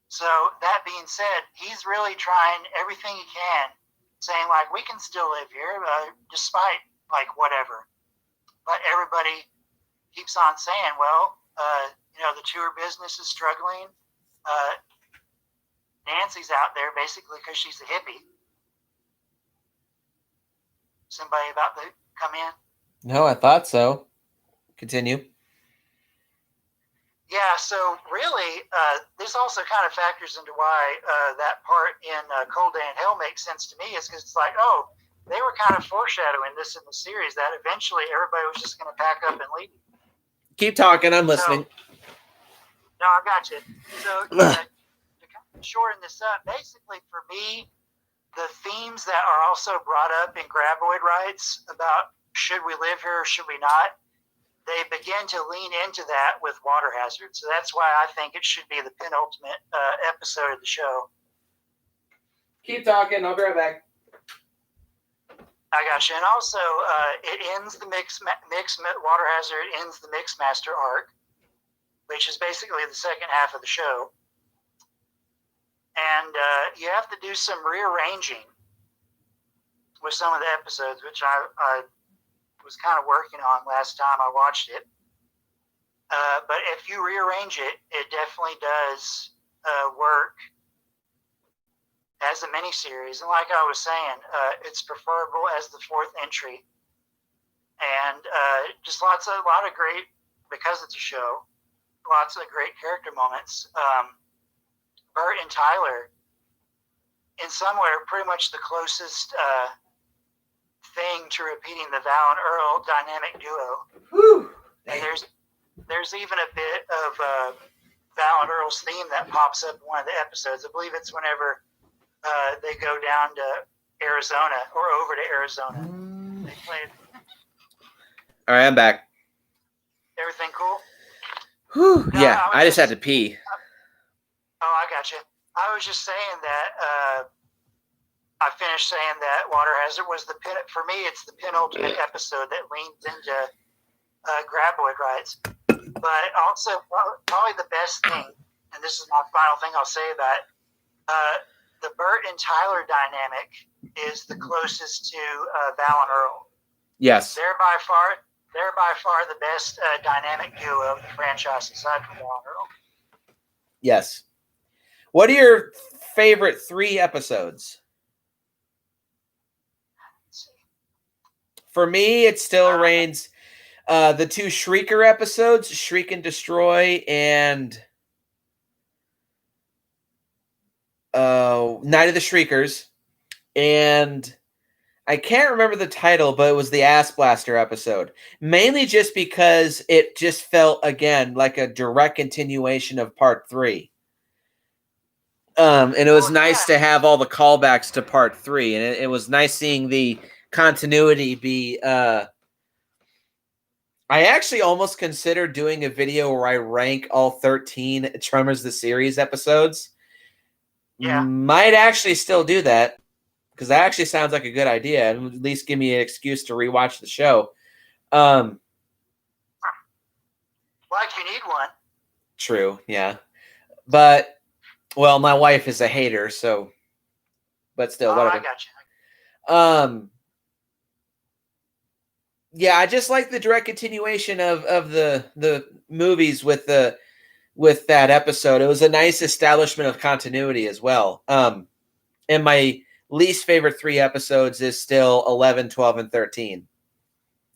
So that being said, he's really trying everything he can, saying like, we can still live here despite like whatever. But everybody keeps on saying, well, the tour business is struggling. Nancy's out there basically because she's a hippie. Somebody about to come in? No, I thought so. Continue. Yeah, so really, this also kind of factors into why that part in Cold Day in Hell makes sense to me, is because it's like, oh, they were kind of foreshadowing this in the series, that eventually everybody was just going to pack up and leave. Keep talking, I'm listening. No, I got you. So to kind of shorten this up, basically for me, the themes that are also brought up in Graboid Rights about should we live here or should we not, they begin to lean into that with Water Hazard. So that's why I think it should be the penultimate episode of the show. Keep talking. I'll be right back. I got you. And also, it ends the Water Hazard ends the Mixmaster arc, which is basically the second half of the show. And you have to do some rearranging with some of the episodes, which I was kind of working on last time I watched it. But if you rearrange it, it definitely does work as a miniseries. And like I was saying, it's preferable as the fourth entry. And just a lot of great, because it's a show, lots of great character moments. Bert and Tyler, in some way, are pretty much the closest thing to repeating the Val and Earl dynamic duo. Whew. And there's even a bit of Val and Earl's theme that pops up in one of the episodes. I believe it's whenever they go down to Arizona, or over to Arizona. They played. All right, I'm back. Everything cool? Whew. No, yeah, I just had to pee. Oh, I got you. I was just saying that I finished saying that Water Hazard was for me, it's the penultimate episode that leans into Graboid Rides. But also, probably the best thing, and this is my final thing I'll say about it, the Bert and Tyler dynamic is the closest to Val and Earl. Yes. They're by far the best dynamic duo of the franchise aside from Val and Earl. Yes. What are your favorite 3 episodes? Let's see. For me, it still remains the 2 Shrieker episodes, Shriek and Destroy, and Night of the Shriekers. And I can't remember the title, but it was the Ass Blaster episode. Mainly just because it just felt, again, like a direct continuation of part 3. And it was nice to have all the callbacks to part 3. And it was nice seeing the continuity be... I actually almost considered doing a video where I rank all 13 Tremors the Series episodes. Yeah. Might actually still do that, because that actually sounds like a good idea, and at least give me an excuse to rewatch the show. Like you need one. True, yeah. But, well, my wife is a hater, so, but still, whatever. I got you. Yeah, I just like the direct continuation of the movies with that episode. It was a nice establishment of continuity as well. And my least favorite 3 episodes is still 11, 12, and 13.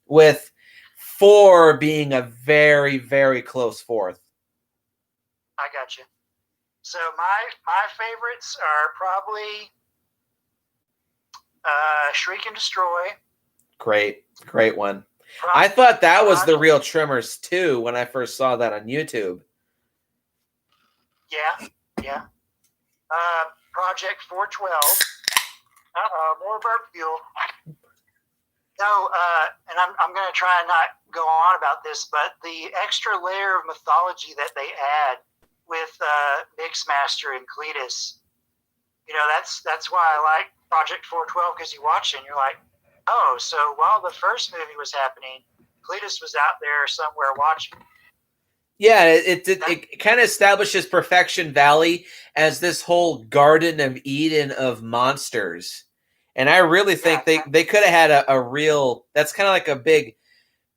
With 4 being a very, very close 4th. I got you. So my favorites are probably Shriek and Destroy. Great one. I thought that was the real Tremors too when I first saw that on YouTube. Yeah. Project 412. More burp fuel. No, and I'm going to try and not go on about this, but the extra layer of mythology that they add with Mixmaster and Cletus, that's why I like Project 412, because you watch it and you're like, oh, so while the first movie was happening, Cletus was out there somewhere watching. Yeah, it kind of establishes Perfection Valley as this whole Garden of Eden of monsters. And I really think they could have had a real, that's kind of like a big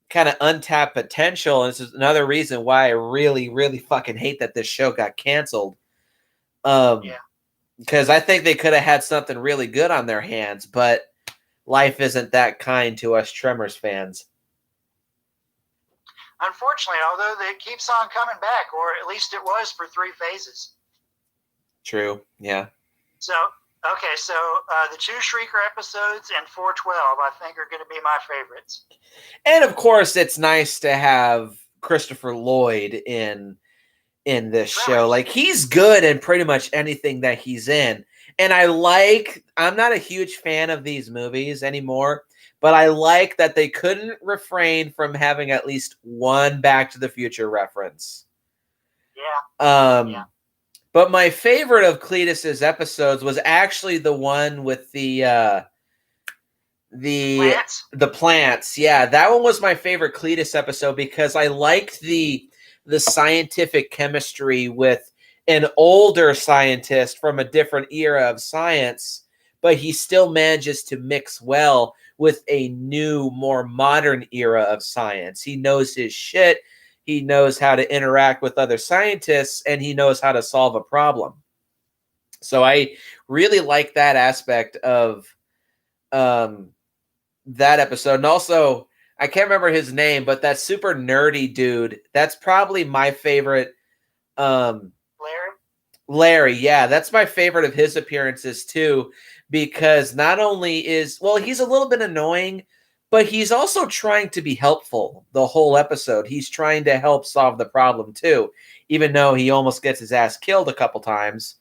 kind of untapped potential. And this is another reason why I really, really fucking hate that this show got canceled. Because I think they could have had something really good on their hands, but life isn't that kind to us Tremors fans. Unfortunately, although it keeps on coming back, or at least it was for 3 phases. True, yeah. So the 2 Shrieker episodes and 412, I think, are going to be my favorites. And of course, it's nice to have Christopher Lloyd in this show. Like, he's good in pretty much anything that he's in. And I'm not a huge fan of these movies anymore, but I like that they couldn't refrain from having at least one Back to the Future reference. Yeah. But my favorite of Cletus's episodes was actually the one with the plants. Yeah, that one was my favorite Cletus episode because I liked the scientific chemistry with an older scientist from a different era of science, but he still manages to mix well with a new, more modern era of science. He knows his shit. He knows how to interact with other scientists, and he knows how to solve a problem. So I really like that aspect of that episode. And also, I can't remember his name, but that super nerdy dude, that's probably my favorite. Larry, yeah, that's my favorite of his appearances too, because not only he's a little bit annoying, but he's also trying to be helpful the whole episode. He's trying to help solve the problem too, even though he almost gets his ass killed a couple times.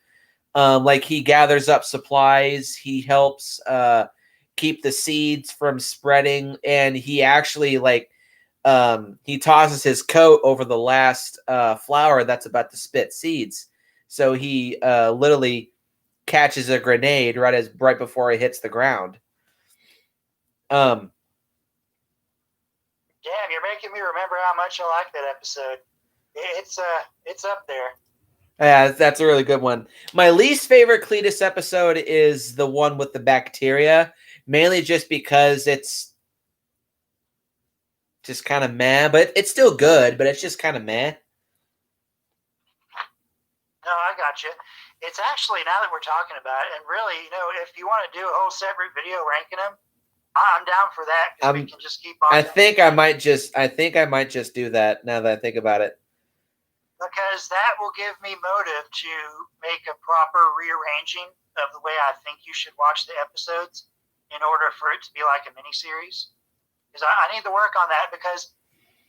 Like, he gathers up supplies, he helps keep the seeds from spreading, and he actually he tosses his coat over the last flower that's about to spit seeds. So he literally catches a grenade right before it hits the ground. Damn, you're making me remember how much I like that episode. It's up there. Yeah, that's a really good one. My least favorite Cletus episode is the one with the bacteria, mainly just because it's just kind of meh, but it's still good, but it's just kind of meh. No, I got you. It's actually, now that we're talking about it, and really, if you want to do a whole separate video ranking them, I'm down for that because we can just keep on. I think I might just do that now that I think about it. Because that will give me motive to make a proper rearranging of the way I think you should watch the episodes in order for it to be like a miniseries. Because I need to work on that because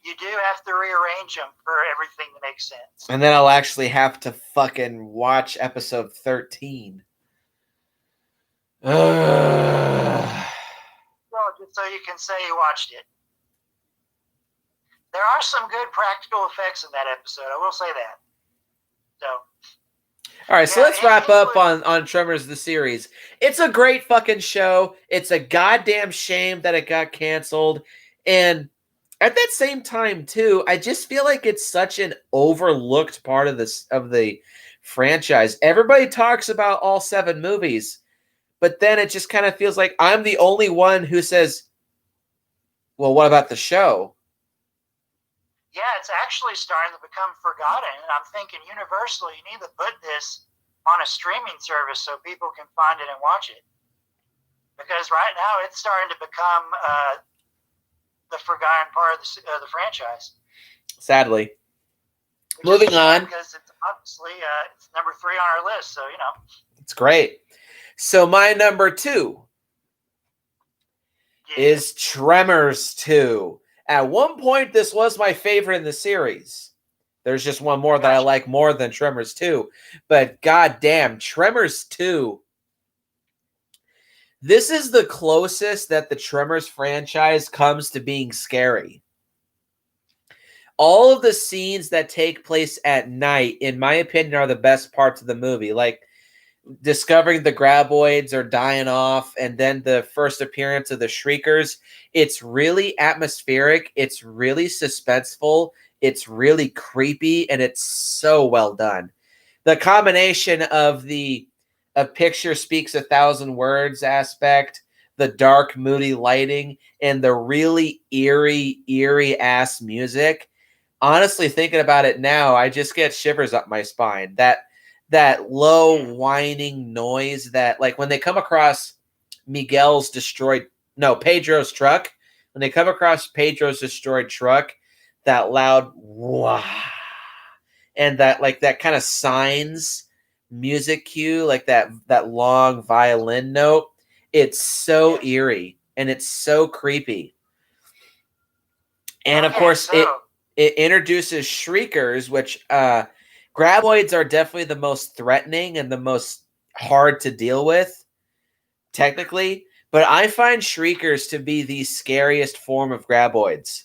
you do have to rearrange them for everything to make sense. And then I'll actually have to fucking watch episode 13. Well, just so you can say you watched it. There are some good practical effects in that episode. I will say that. So. All right, so let's wrap up on Tremors the Series. It's a great fucking show. It's a goddamn shame that it got canceled. And at that same time, too, I just feel like it's such an overlooked part of the franchise. Everybody talks about all 7 movies, but then it just kind of feels like I'm the only one who says, well, what about the show? Yeah, it's actually starting to become forgotten. And I'm thinking Universal, you need to put this on a streaming service so people can find it and watch it. Because right now it's starting to become the forgotten part of the franchise. Sadly. Moving on. Because it's obviously it's number 3 on our list, so it's great. So my number 2 is Tremors 2. At one point, this was my favorite in the series. There's just one more that I like more than Tremors 2. But goddamn, Tremors 2. This is the closest that the Tremors franchise comes to being scary. All of the scenes that take place at night, in my opinion, are the best parts of the movie. Like discovering the Graboids or dying off, and then the first appearance of the Shriekers. It's really atmospheric. It's really suspenseful. It's really creepy, and it's so well done. The combination of a picture speaks 1,000 words aspect, the dark, moody lighting, and the really eerie ass music. Honestly, thinking about it now, I just get shivers up my spine. That low whining noise that, like, when they come across Pedro's truck, when they come across Pedro's destroyed truck, that loud wah, and that kind of signs music cue, like that long violin note, it's so eerie and it's so creepy. And of course, it introduces Shriekers, which Graboids are definitely the most threatening and the most hard to deal with, technically. But I find Shriekers to be the scariest form of Graboids.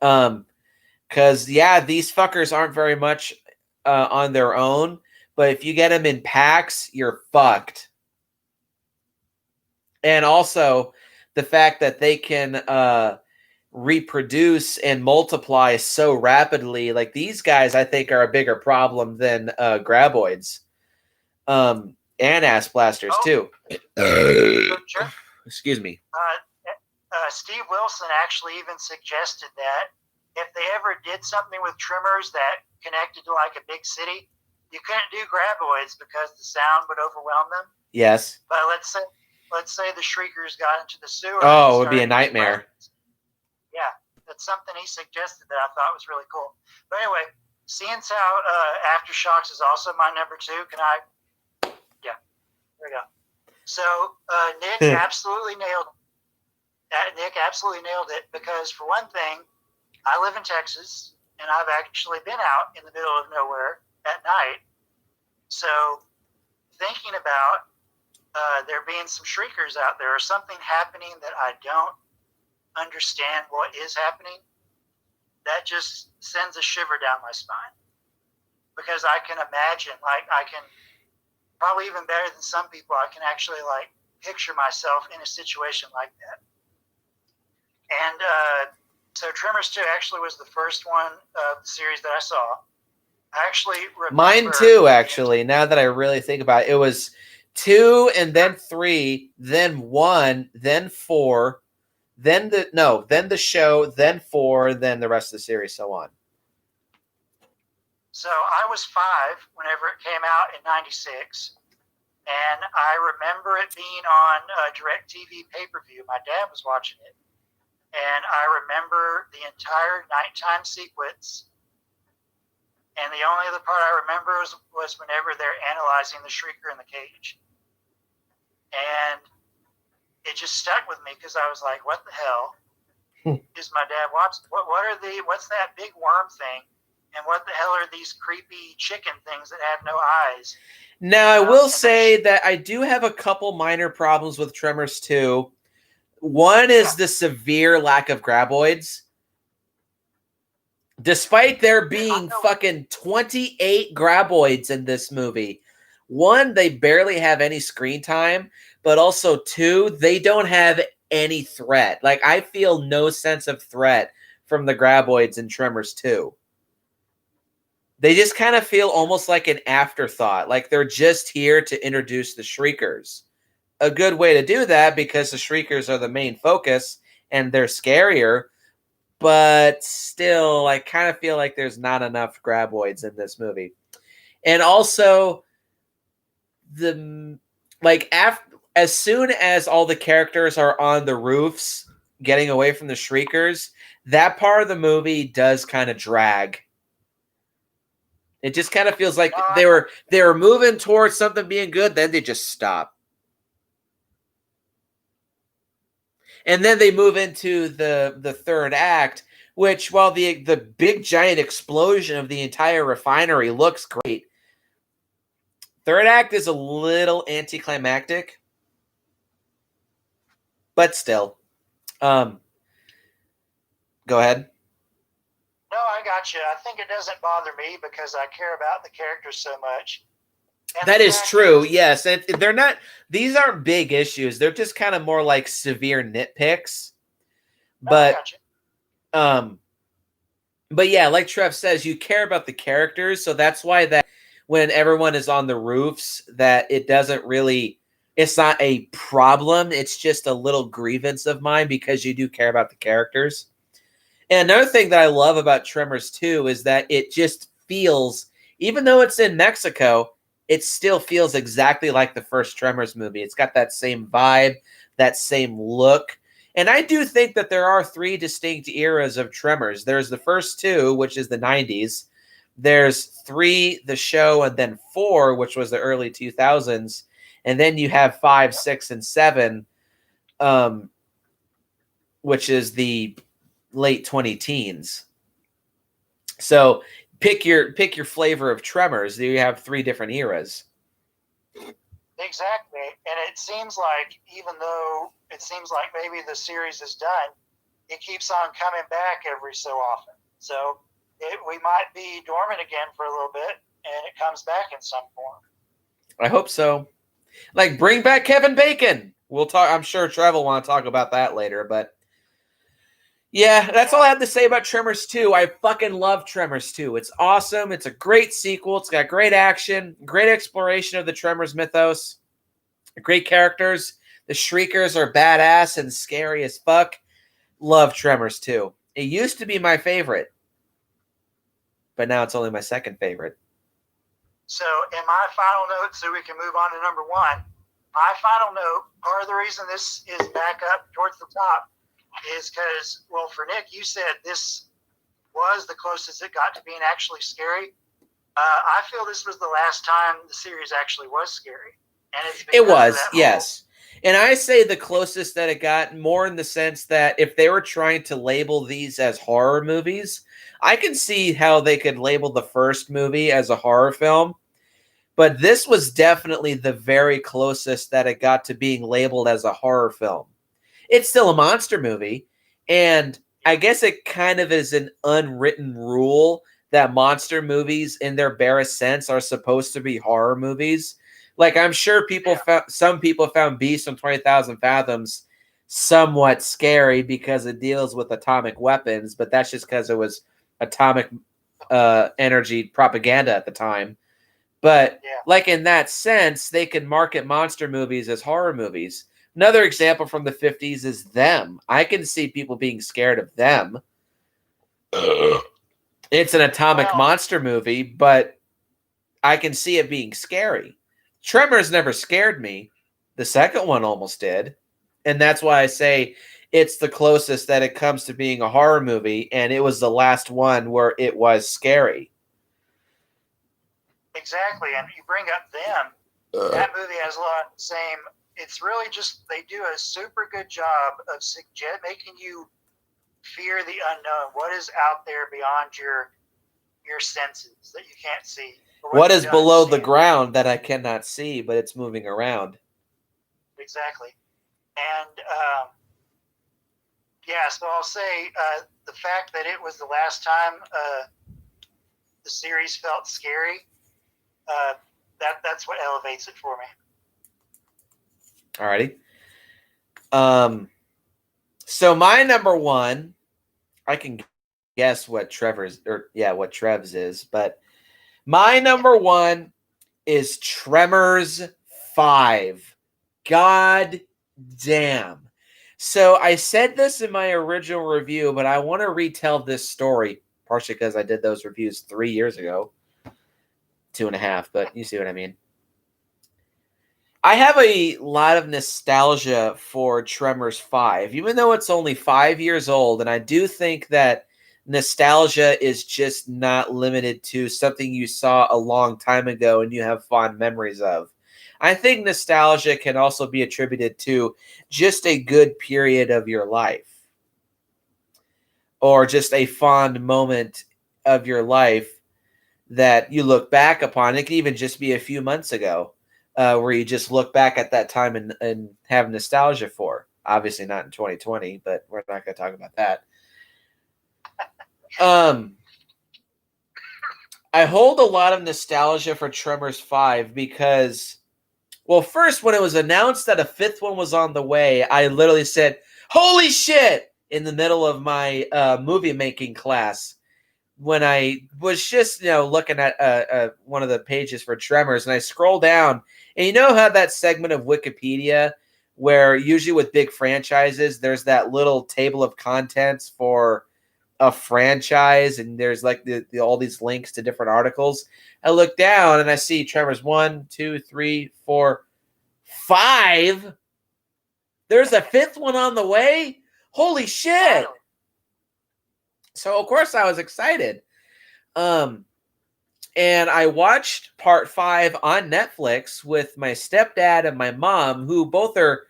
Because, these fuckers aren't very much on their own. But if you get them in packs, you're fucked. And also, the fact that they can reproduce and multiply so rapidly, like these guys I think are a bigger problem than Graboids and ass blasters too. Excuse me. Steve Wilson actually even suggested that if they ever did something with Tremors that connected to like a big city, you couldn't do Graboids because the sound would overwhelm them. Yes. But let's say the Shriekers got into the sewer. Oh, it would be a nightmare. Yeah, that's something he suggested that I thought was really cool. But anyway, seeing how Aftershocks is also my number 2, can I? Yeah, there we go. So Nick absolutely nailed it. Nick absolutely nailed it because, for one thing, I live in Texas, and I've actually been out in the middle of nowhere at night. So thinking about there being some Shriekers out there or something happening that I don't understand what is happening, that just sends a shiver down my spine. Because I can imagine, like, I can probably even better than some people, I can actually like picture myself in a situation like that. And so Tremors 2 actually was the first one of the series that I saw. I actually remember Mine too, actually, now that I really think about it. It was 2 and then 3, then 1, then 4, then the show, then 4, then the rest of the series, so on. So I was 5 whenever it came out in '96, and I remember it being on DirecTV pay-per-view. My dad was watching it, and I remember the entire nighttime sequence. And the only other part I remember was whenever they're analyzing the Shrieker in the cage. And it just stuck with me because I was like, what the hell is my dad watching? What's that big worm thing? And what the hell are these creepy chicken things that have no eyes? Now, I will say that I do have a couple minor problems with Tremors 2. One is the severe lack of Graboids. Despite there being fucking 28 Graboids in this movie, 1, they barely have any screen time, but also 2, they don't have any threat. Like, I feel no sense of threat from the Graboids in Tremors 2. They just kind of feel almost like an afterthought, like they're just here to introduce the Shriekers. A good way to do that because the Shriekers are the main focus and they're scarier. But still, I kind of feel like there's not enough Graboids in this movie. And also, as soon as all the characters are on the roofs getting away from the Shriekers, that part of the movie does kind of drag. It just kind of feels like they were moving towards something being good, then they just stop. And then they move into the third act, which, while the big giant explosion of the entire refinery looks great, third act is a little anticlimactic. But still. Go ahead. No, I got you. I think it doesn't bother me because I care about the characters so much. And that is true, yes. And they're not, these aren't big issues. They're just kind of more like severe nitpicks. But, but yeah, like Trev says, you care about the characters. So that's why that when everyone is on the roofs, that it doesn't really, it's not a problem. It's just a little grievance of mine because you do care about the characters. And another thing that I love about Tremors 2 is that it just feels, even though it's in Mexico, it still feels exactly like the first Tremors movie. It's got that same vibe, that same look. And I do think that there are 3 distinct eras of Tremors. There's the first 2, which is the 90s. There's 3, the show, and then 4, which was the early 2000s. And then you have 5, 6, and 7, which is the late 20-teens. So pick your flavor of Tremors. You have 3 different eras. Exactly. And it seems like, even though it seems like maybe the series is done, it keeps on coming back every so often. So we might be dormant again for a little bit, and it comes back in some form. I hope so. Like, bring back Kevin Bacon. We'll talk. I'm sure Trevor will want to talk about that later, but yeah, that's all I have to say about Tremors 2. I fucking love Tremors 2. It's awesome. It's a great sequel. It's got great action, great exploration of the Tremors mythos, great characters. The Shriekers are badass and scary as fuck. Love Tremors 2. It used to be my favorite, but now it's only my second favorite. So in my final note, so we can move on to number 1, my final note, part of the reason this is back up towards the top is because, well, for Nick, you said this was the closest it got to being actually scary. I feel this was the last time the series actually was scary. And it was, yes. And I say the closest that it got, more in the sense that if they were trying to label these as horror movies, I can see how they could label the first movie as a horror film. But this was definitely the very closest that it got to being labeled as a horror film. It's still a monster movie, and I guess it kind of is an unwritten rule that monster movies, in their barest sense, are supposed to be horror movies. Like, I'm sure some people found Beast from 20,000 Fathoms somewhat scary because it deals with atomic weapons, but that's just because it was atomic energy propaganda at the time. But Yeah. like in that sense, they can market monster movies as horror movies. Another example from the 50s is Them. I can see people being scared of Them. It's an atomic monster movie, but I can see it being scary. Tremors never scared me. The second one almost did. And that's why I say it's the closest that it comes to being a horror movie, and it was the last one where it was scary. Exactly, and you bring up Them. That movie has a lot of the same. It's really just they do a super good job of making you fear the unknown. What is out there beyond your senses that you can't see? What is below the ground that I cannot see, but it's moving around? Exactly, and yeah. So I'll say the fact that it was the last time the series felt scary. That's what elevates it for me. Alrighty. So my number one, I can guess what what Trev's is, but my number one is Tremors 5. God damn. So I said this in my original review, but I want to retell this story, partially because I did those reviews 3 years ago. 2.5, but you see what I mean. I have a lot of nostalgia for Tremors 5, even though it's only 5 years old, and I do think that nostalgia is just not limited to something you saw a long time ago and you have fond memories of. I think nostalgia can also be attributed to just a good period of your life or just a fond moment of your life that you look back upon. It could even just be a few months ago where you just look back at that time and have nostalgia for. Obviously not in 2020, but we're not going to talk about that. I hold a lot of nostalgia for Tremors 5 because, well, first, when it was announced that a fifth one was on the way, I literally said, holy shit, in the middle of my movie making class when I was just, looking at one of the pages for Tremors, and I scroll down, and you know how that segment of Wikipedia where usually with big franchises, there's that little table of contents for a franchise, and there's like the all these links to different articles. I look down and I see Tremors 1, 2, 3, 4, 5. There's a fifth one on the way. Holy shit! So of course I was excited. And I watched part 5 on Netflix with my stepdad and my mom, who both are,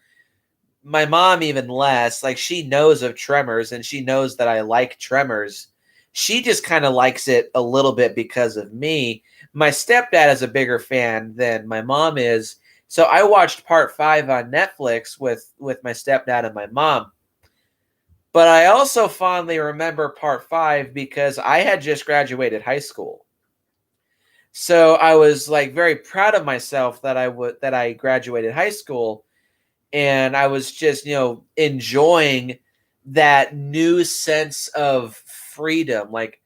my mom even less, like she knows of Tremors and she knows that I like Tremors. She just kind of likes it a little bit because of me. My stepdad is a bigger fan than my mom is. So I watched part 5 on Netflix with my stepdad and my mom. But I also fondly remember part 5 because I had just graduated high school. So I was like very proud of myself that I graduated high school, and I was just, enjoying that new sense of freedom. Like,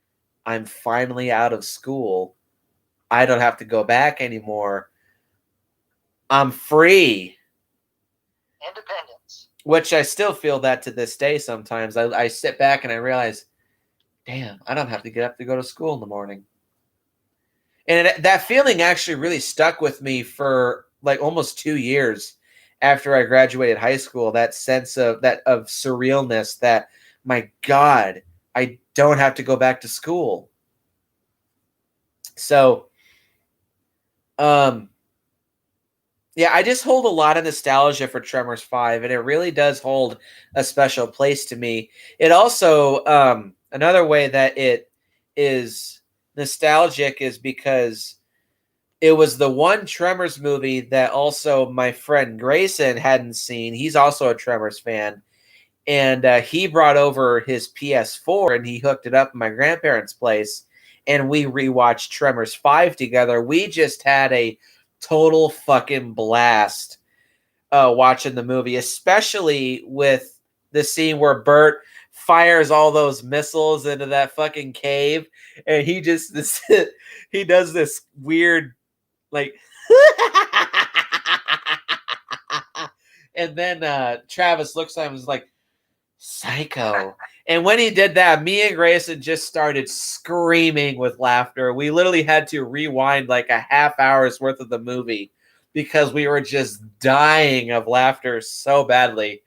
I'm finally out of school. I don't have to go back anymore. I'm free. Independence. Which I still feel that to this day sometimes. I sit back and I realize, damn, I don't have to get up to go to school in the morning. And that feeling actually really stuck with me for like almost 2 years after I graduated high school. That sense of surrealness that, my God, I don't have to go back to school. So, yeah, I just hold a lot of nostalgia for Tremors 5, and it really does hold a special place to me. It also, another way that it is nostalgic is because it was the one Tremors movie that also my friend Grayson hadn't seen. He's also a Tremors fan. And he brought over his PS4 and he hooked it up in my grandparents' place. And we rewatched Tremors 5 together. We just had a total fucking blast watching the movie, especially with the scene where Bert fires all those missiles into that fucking cave, and he just he does this weird like and then Travis looks at him and is like, psycho. And when he did that, me and Grayson just started screaming with laughter. We literally had to rewind like a half hour's worth of the movie because we were just dying of laughter so badly.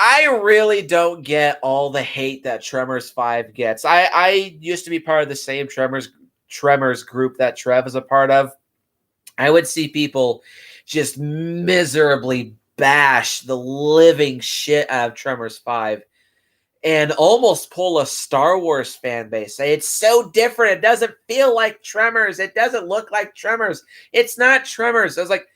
I really don't get all the hate that Tremors 5 gets. I used to be part of the same Tremors group that Trev is a part of. I would see people just miserably bash the living shit out of Tremors 5 and almost pull a Star Wars fan base. Say, it's so different. It doesn't feel like Tremors. It doesn't look like Tremors. It's not Tremors. I was like,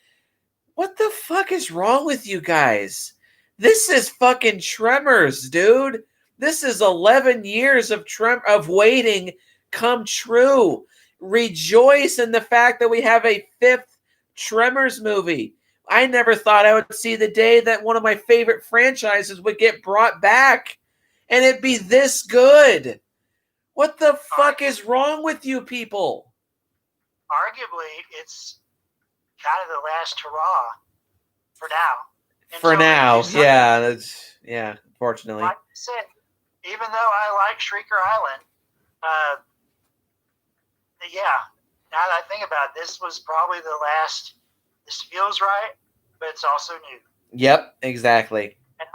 what the fuck is wrong with you guys? This is fucking Tremors, dude. This is 11 years of waiting come true. Rejoice in the fact that we have a 5th Tremors movie. I never thought I would see the day that one of my favorite franchises would get brought back and it'd be this good. What the fuck is wrong with you people? Arguably, it's kind of the last hurrah for now. For now, yeah. Yeah, unfortunately. Like I said, even though I like Shrieker Island, yeah, now that I think about it, this was probably the last. This feels right, but it's also new. Yep, exactly. And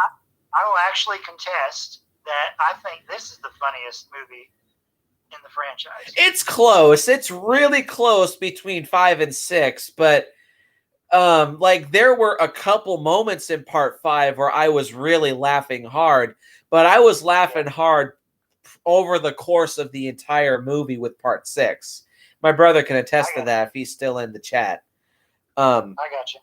I will actually contest that I think this is the funniest movie in the franchise. It's close. It's really close between 5 and 6, but like there were a couple moments in part 5 where I was really laughing hard, but I was laughing hard over the course of the entire movie with part 6. My brother can attest to that if he's still in the chat. I got you.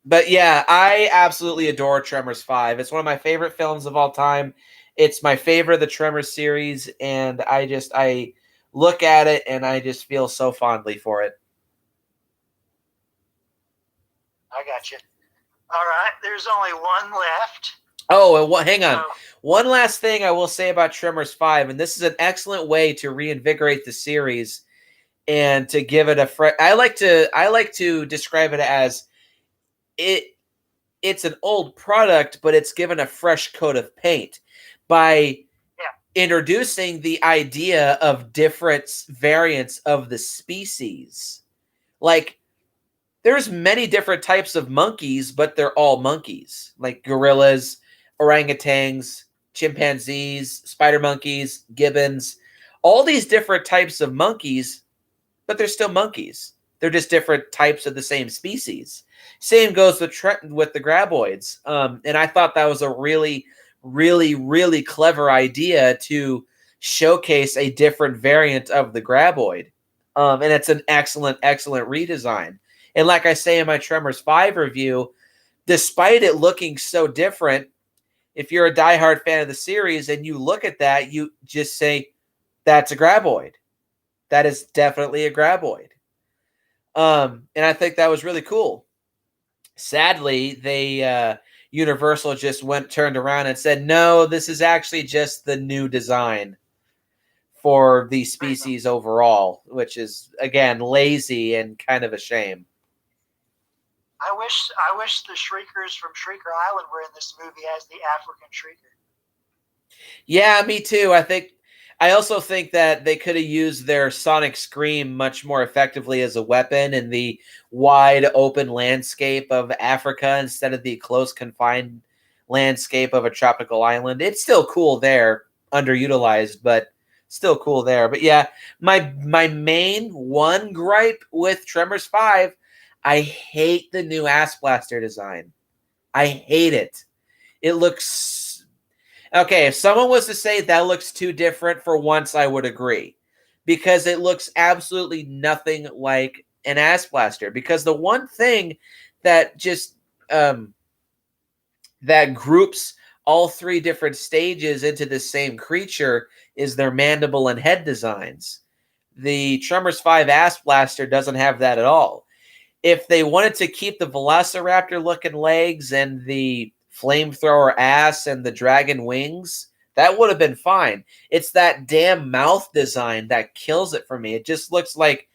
But yeah, I absolutely adore Tremors 5. It's one of my favorite films of all time. It's my favorite of the Tremors series, and I look at it and I just feel so fondly for it. I got you. All right, there's only one left. Oh, and hang on. One last thing I will say about Tremors 5, and this is an excellent way to reinvigorate the series and to give it a fresh. I like to describe it as it's an old product, but it's given a fresh coat of paint by introducing the idea of different variants of the species. Like, there's many different types of monkeys, but they're all monkeys. Like gorillas, orangutans, chimpanzees, spider monkeys, gibbons. All these different types of monkeys, but they're still monkeys. They're just different types of the same species. Same goes with the Graboids. And I thought that was a really, really, really clever idea to showcase a different variant of the Graboid. And it's an excellent, excellent redesign. And like I say in my Tremors 5 review, despite it looking so different, if you're a diehard fan of the series and you look at that, you just say, that's a Graboid. That is definitely a Graboid. And I think that was really cool. Sadly, Universal just turned around and said, no, this is actually just the new design for the species overall, which is, again, lazy and kind of a shame. I wish the Shriekers from Shrieker Island were in this movie as the African Shrieker. Yeah, me too. I also think that they could have used their sonic scream much more effectively as a weapon in the wide open landscape of Africa instead of the close confined landscape of a tropical island. It's still cool there, underutilized, but still cool there. But yeah, my main one gripe with Tremors 5, I hate the new Ass Blaster design. I hate it. It looks... Okay, if someone was to say that looks too different for once, I would agree. Because it looks absolutely nothing like an Ass Blaster. Because the one thing that just... that groups all 3 different stages into the same creature is their mandible and head designs. The Tremors 5 Ass Blaster doesn't have that at all. if they wanted to keep the Velociraptor looking legs and the flamethrower ass and the dragon wings, that would have been fine. It's that damn mouth design that kills it for me. It just looks like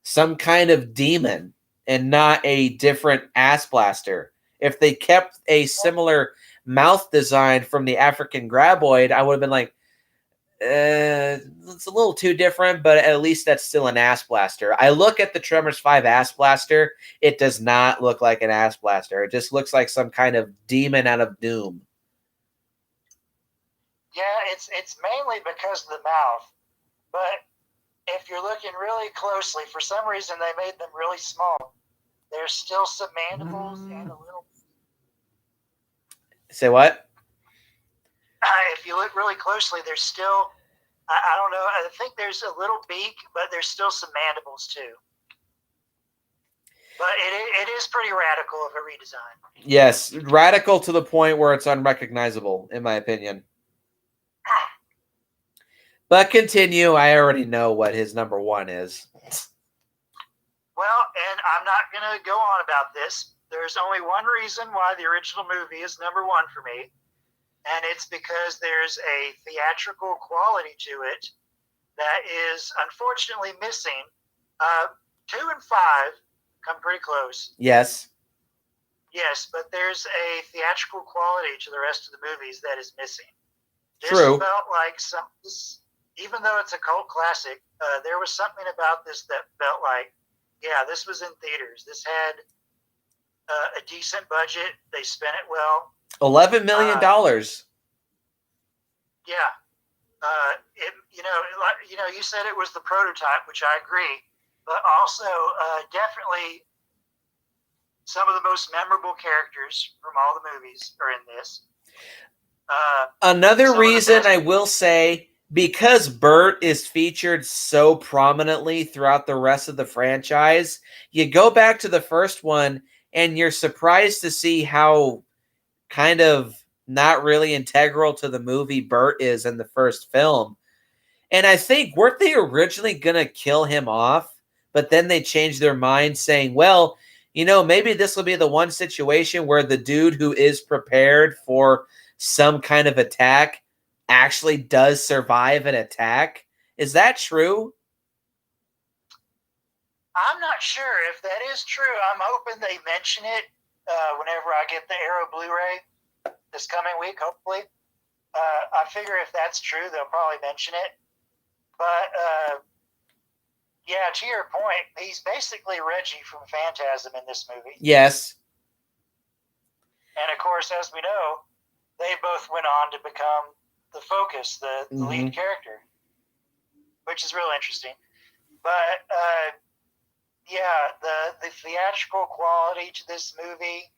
some kind of demon and not a different ass blaster. If they kept a similar mouth design from the African Graboid, I would have been like, it's a little too different, but at least that's still an ass blaster. I look at the Tremors 5 ass blaster. It does not look like an ass blaster. It just looks like some kind of demon out of Doom. Yeah, it's mainly because of the mouth. But if you're looking really closely, for some reason they made them really small. There's still some mandibles and a little. Say what? If you look really closely, there's still, I don't know, I think there's a little beak, but there's still some mandibles too. But it is pretty radical of a redesign. Yes, radical to the point where it's unrecognizable, in my opinion. But continue. I already know what his number one is. Well, and I'm not going to go on about this. There's only one reason why the original movie is number one for me, and it's because there's a theatrical quality to it that is unfortunately missing. 2 and 5 come pretty close. Yes. Yes, but there's a theatrical quality to the rest of the movies that is missing. This True. felt like even though it's a cult classic, there was something about this that felt like, yeah, this was in theaters. This had a decent budget. They spent it well. $11 million. Yeah. You said it was the prototype, which I agree, but also definitely some of the most memorable characters from all the movies are in this. Another reason I will say, because Bert is featured so prominently throughout the rest of the franchise, you go back to the first one and you're surprised to see how kind of not really integral to the movie Bert is in the first film. And I think, weren't they originally going to kill him off? But then they changed their mind saying, well, maybe this will be the one situation where the dude who is prepared for some kind of attack actually does survive an attack. Is that true? I'm not sure if that is true. I'm hoping they mention it whenever I get the Arrow Blu-ray this coming week, hopefully. I figure if that's true, they'll probably mention it. But, yeah, to your point, he's basically Reggie from Phantasm in this movie. Yes. And, of course, as we know, they both went on to become the focus, the lead character, which is real interesting. But, yeah, the theatrical quality to this movie,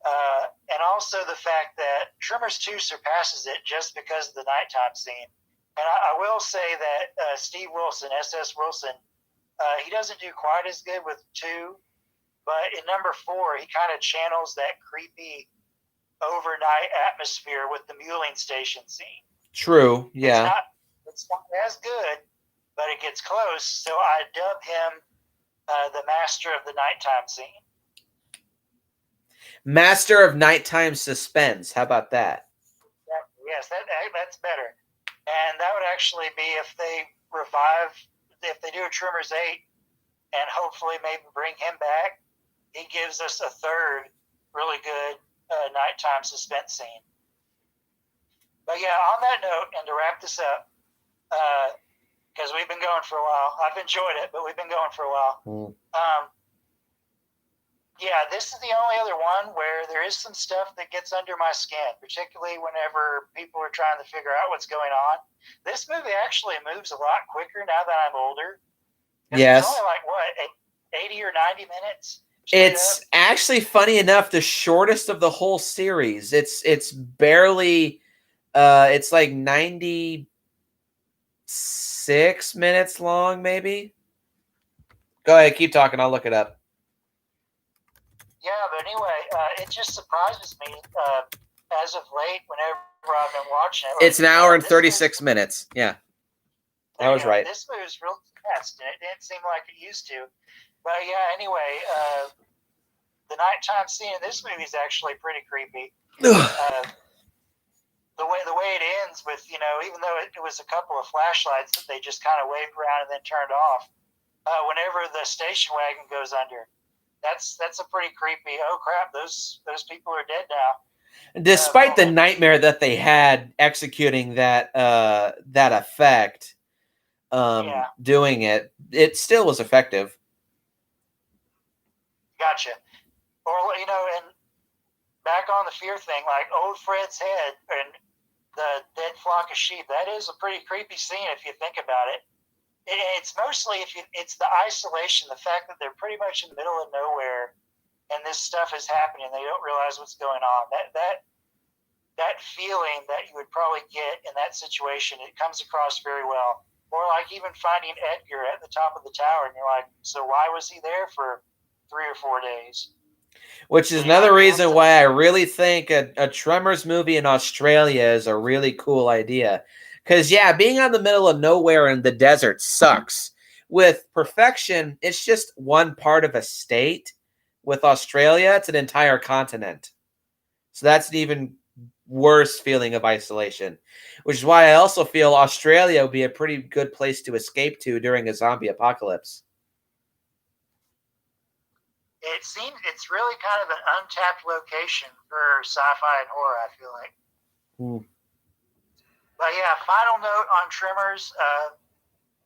and also the fact that Tremors 2 surpasses it just because of the nighttime scene. And I will say that Steve Wilson, S.S. Wilson, he doesn't do quite as good with 2, but in number 4, he kind of channels that creepy overnight atmosphere with the muling station scene. True, yeah. It's not as good, but it gets close, so I dub him the master of the nighttime scene. Master of nighttime suspense. How about that? Yes, that's better. And that would actually be if they do a Tremors 8 and hopefully maybe bring him back, he gives us a third really good nighttime suspense scene. But yeah, on that note, and to wrap this up, because we've been going for a while. I've enjoyed it, but we've been going for a while. Yeah, this is the only other one where there is some stuff that gets under my skin, particularly whenever people are trying to figure out what's going on. This movie actually moves a lot quicker now that I'm older. Yes. It's only like, what, 80 or 90 minutes? It's actually, funny enough, the shortest of the whole series. It's barely, it's like 96 minutes long, maybe. Go ahead, keep talking. I'll look it up. Yeah, but anyway, it just surprises me as of late whenever I've been watching it. It's an hour and 36 minutes. Yeah, I was right. This moves real fast, and it didn't seem like it used to. But yeah, anyway, the nighttime scene in this movie is actually pretty creepy. The way it ends with, even though it was a couple of flashlights that they just kind of waved around and then turned off, whenever the station wagon goes under, that's a pretty creepy. Oh crap, those people are dead now. Despite the nightmare that they had executing that effect, doing it still was effective. Gotcha. Or and back on the fear thing, like old Fred's head and the dead flock of sheep. That is a pretty creepy scene if you think about it. It's mostly it's the isolation, the fact that they're pretty much in the middle of nowhere, and this stuff is happening. They don't realize what's going on. That feeling that you would probably get in that situation, it comes across very well. Or like even finding Edgar at the top of the tower, and you're like, so why was he there for 3 or 4 days? Which is another reason why I really think a Tremors movie in Australia is a really cool idea. Because, yeah, being out in the middle of nowhere in the desert sucks. With Perfection, it's just one part of a state. With Australia, it's an entire continent. So that's an even worse feeling of isolation. Which is why I also feel Australia would be a pretty good place to escape to during a zombie apocalypse. It seems it's really kind of an untapped location for sci-fi and horror, I feel like. But yeah, final note on Tremors,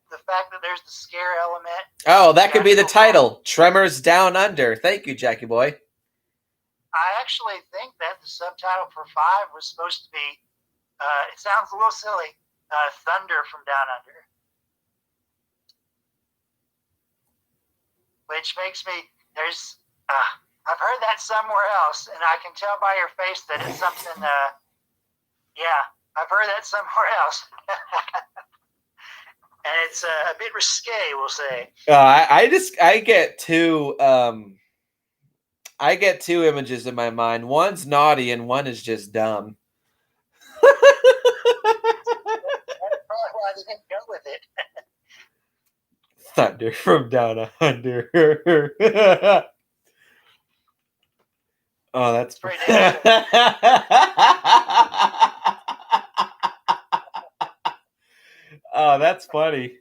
the fact that there's the scare element. Oh, that could be the title, Tremors Down Under. Thank you, Jackie Boy. I actually think that the subtitle for 5 was supposed to be, it sounds a little silly, Thunder from Down Under. Which makes me, I've heard that somewhere else, and I can tell by your face that it's something, I've heard that somewhere else. And it's a bit risque, we'll say. I get two images in my mind. One's naughty and one is just dumb. That's probably why they didn't go with it. Thunder from Down Under. Oh, that's pretty Oh, that's funny.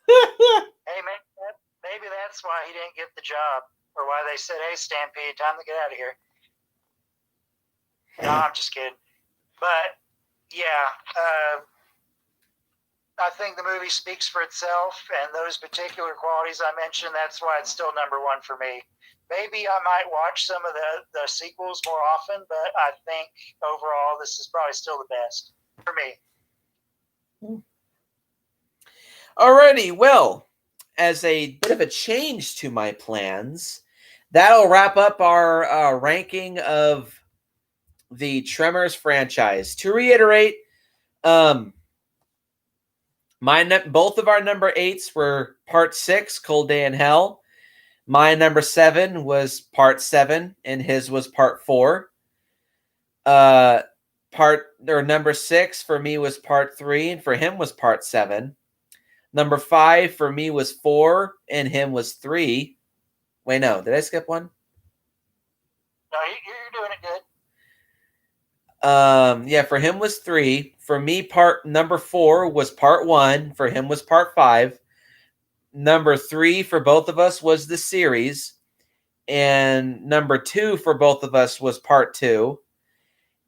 Hey, maybe that's why he didn't get the job, or why they said, "Hey, Stampede, time to get out of here." No, I'm just kidding. But yeah, I think the movie speaks for itself, and those particular qualities I mentioned, that's why it's still number 1 for me. Maybe I might watch some of the sequels more often, but I think overall this is probably still the best for me. Alrighty, well, as a bit of a change to my plans, that'll wrap up our ranking of the Tremors franchise. To reiterate, both of our number 8s were Part 6, Cold Day in Hell. My number 7 was Part 7, and his was Part 4. Number 6 for me was Part 3, and for him was Part 7. Number 5 for me was 4, and him was 3. Wait, no, did I skip one? No, you're doing it good. Yeah, for him was 3. For me, number 4 was Part 1. For him was Part 5. Number 3 for both of us was the series. And number 2 for both of us was Part 2.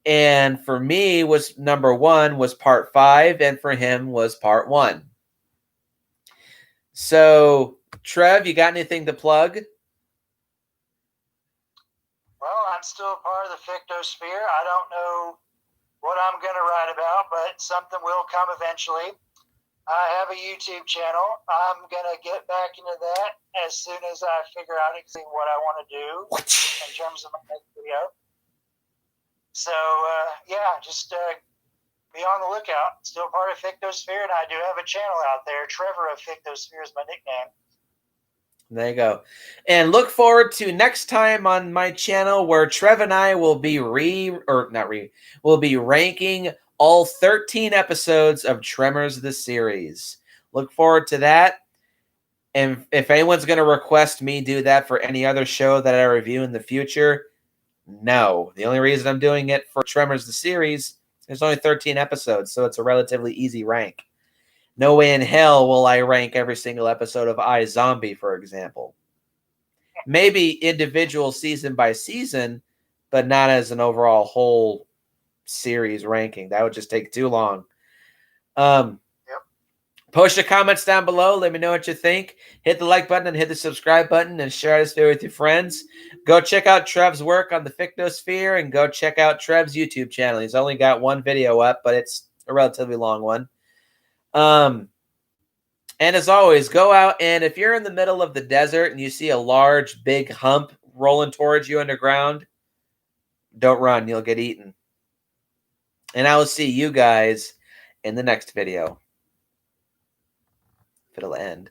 And for me was number 1 was Part 5. And for him was Part 1. So, Trev, you got anything to plug? Well, I'm still a part of the Fictosphere. I don't know what I'm going to write about, but something will come eventually. I have a YouTube channel. I'm going to get back into that as soon as I figure out exactly what I want to do in terms of my next video. So, just be on the lookout. Still part of Fictosphere, and I do have a channel out there. Trevor of Fictosphere is my nickname. There you go. And look forward to next time on my channel where Trev and I will be we'll be ranking all 13 episodes of Tremors the Series. Look forward to that. And if anyone's going to request me do that for any other show that I review in the future, no. The only reason I'm doing it for Tremors the Series, there's only 13 episodes, so it's a relatively easy rank. No way in hell will I rank every single episode of iZombie, for example. Maybe individual season by season, but not as an overall whole series ranking. That would just take too long. Post your comments down below. Let me know what you think. Hit the like button and hit the subscribe button and share this video with your friends. Go check out Trev's work on the Fictosphere and go check out Trev's YouTube channel. He's only got one video up, but it's a relatively long one. And as always, go out and if you're in the middle of the desert and you see a large, big hump rolling towards you underground, don't run. You'll get eaten. And I will see you guys in the next video. If it'll end.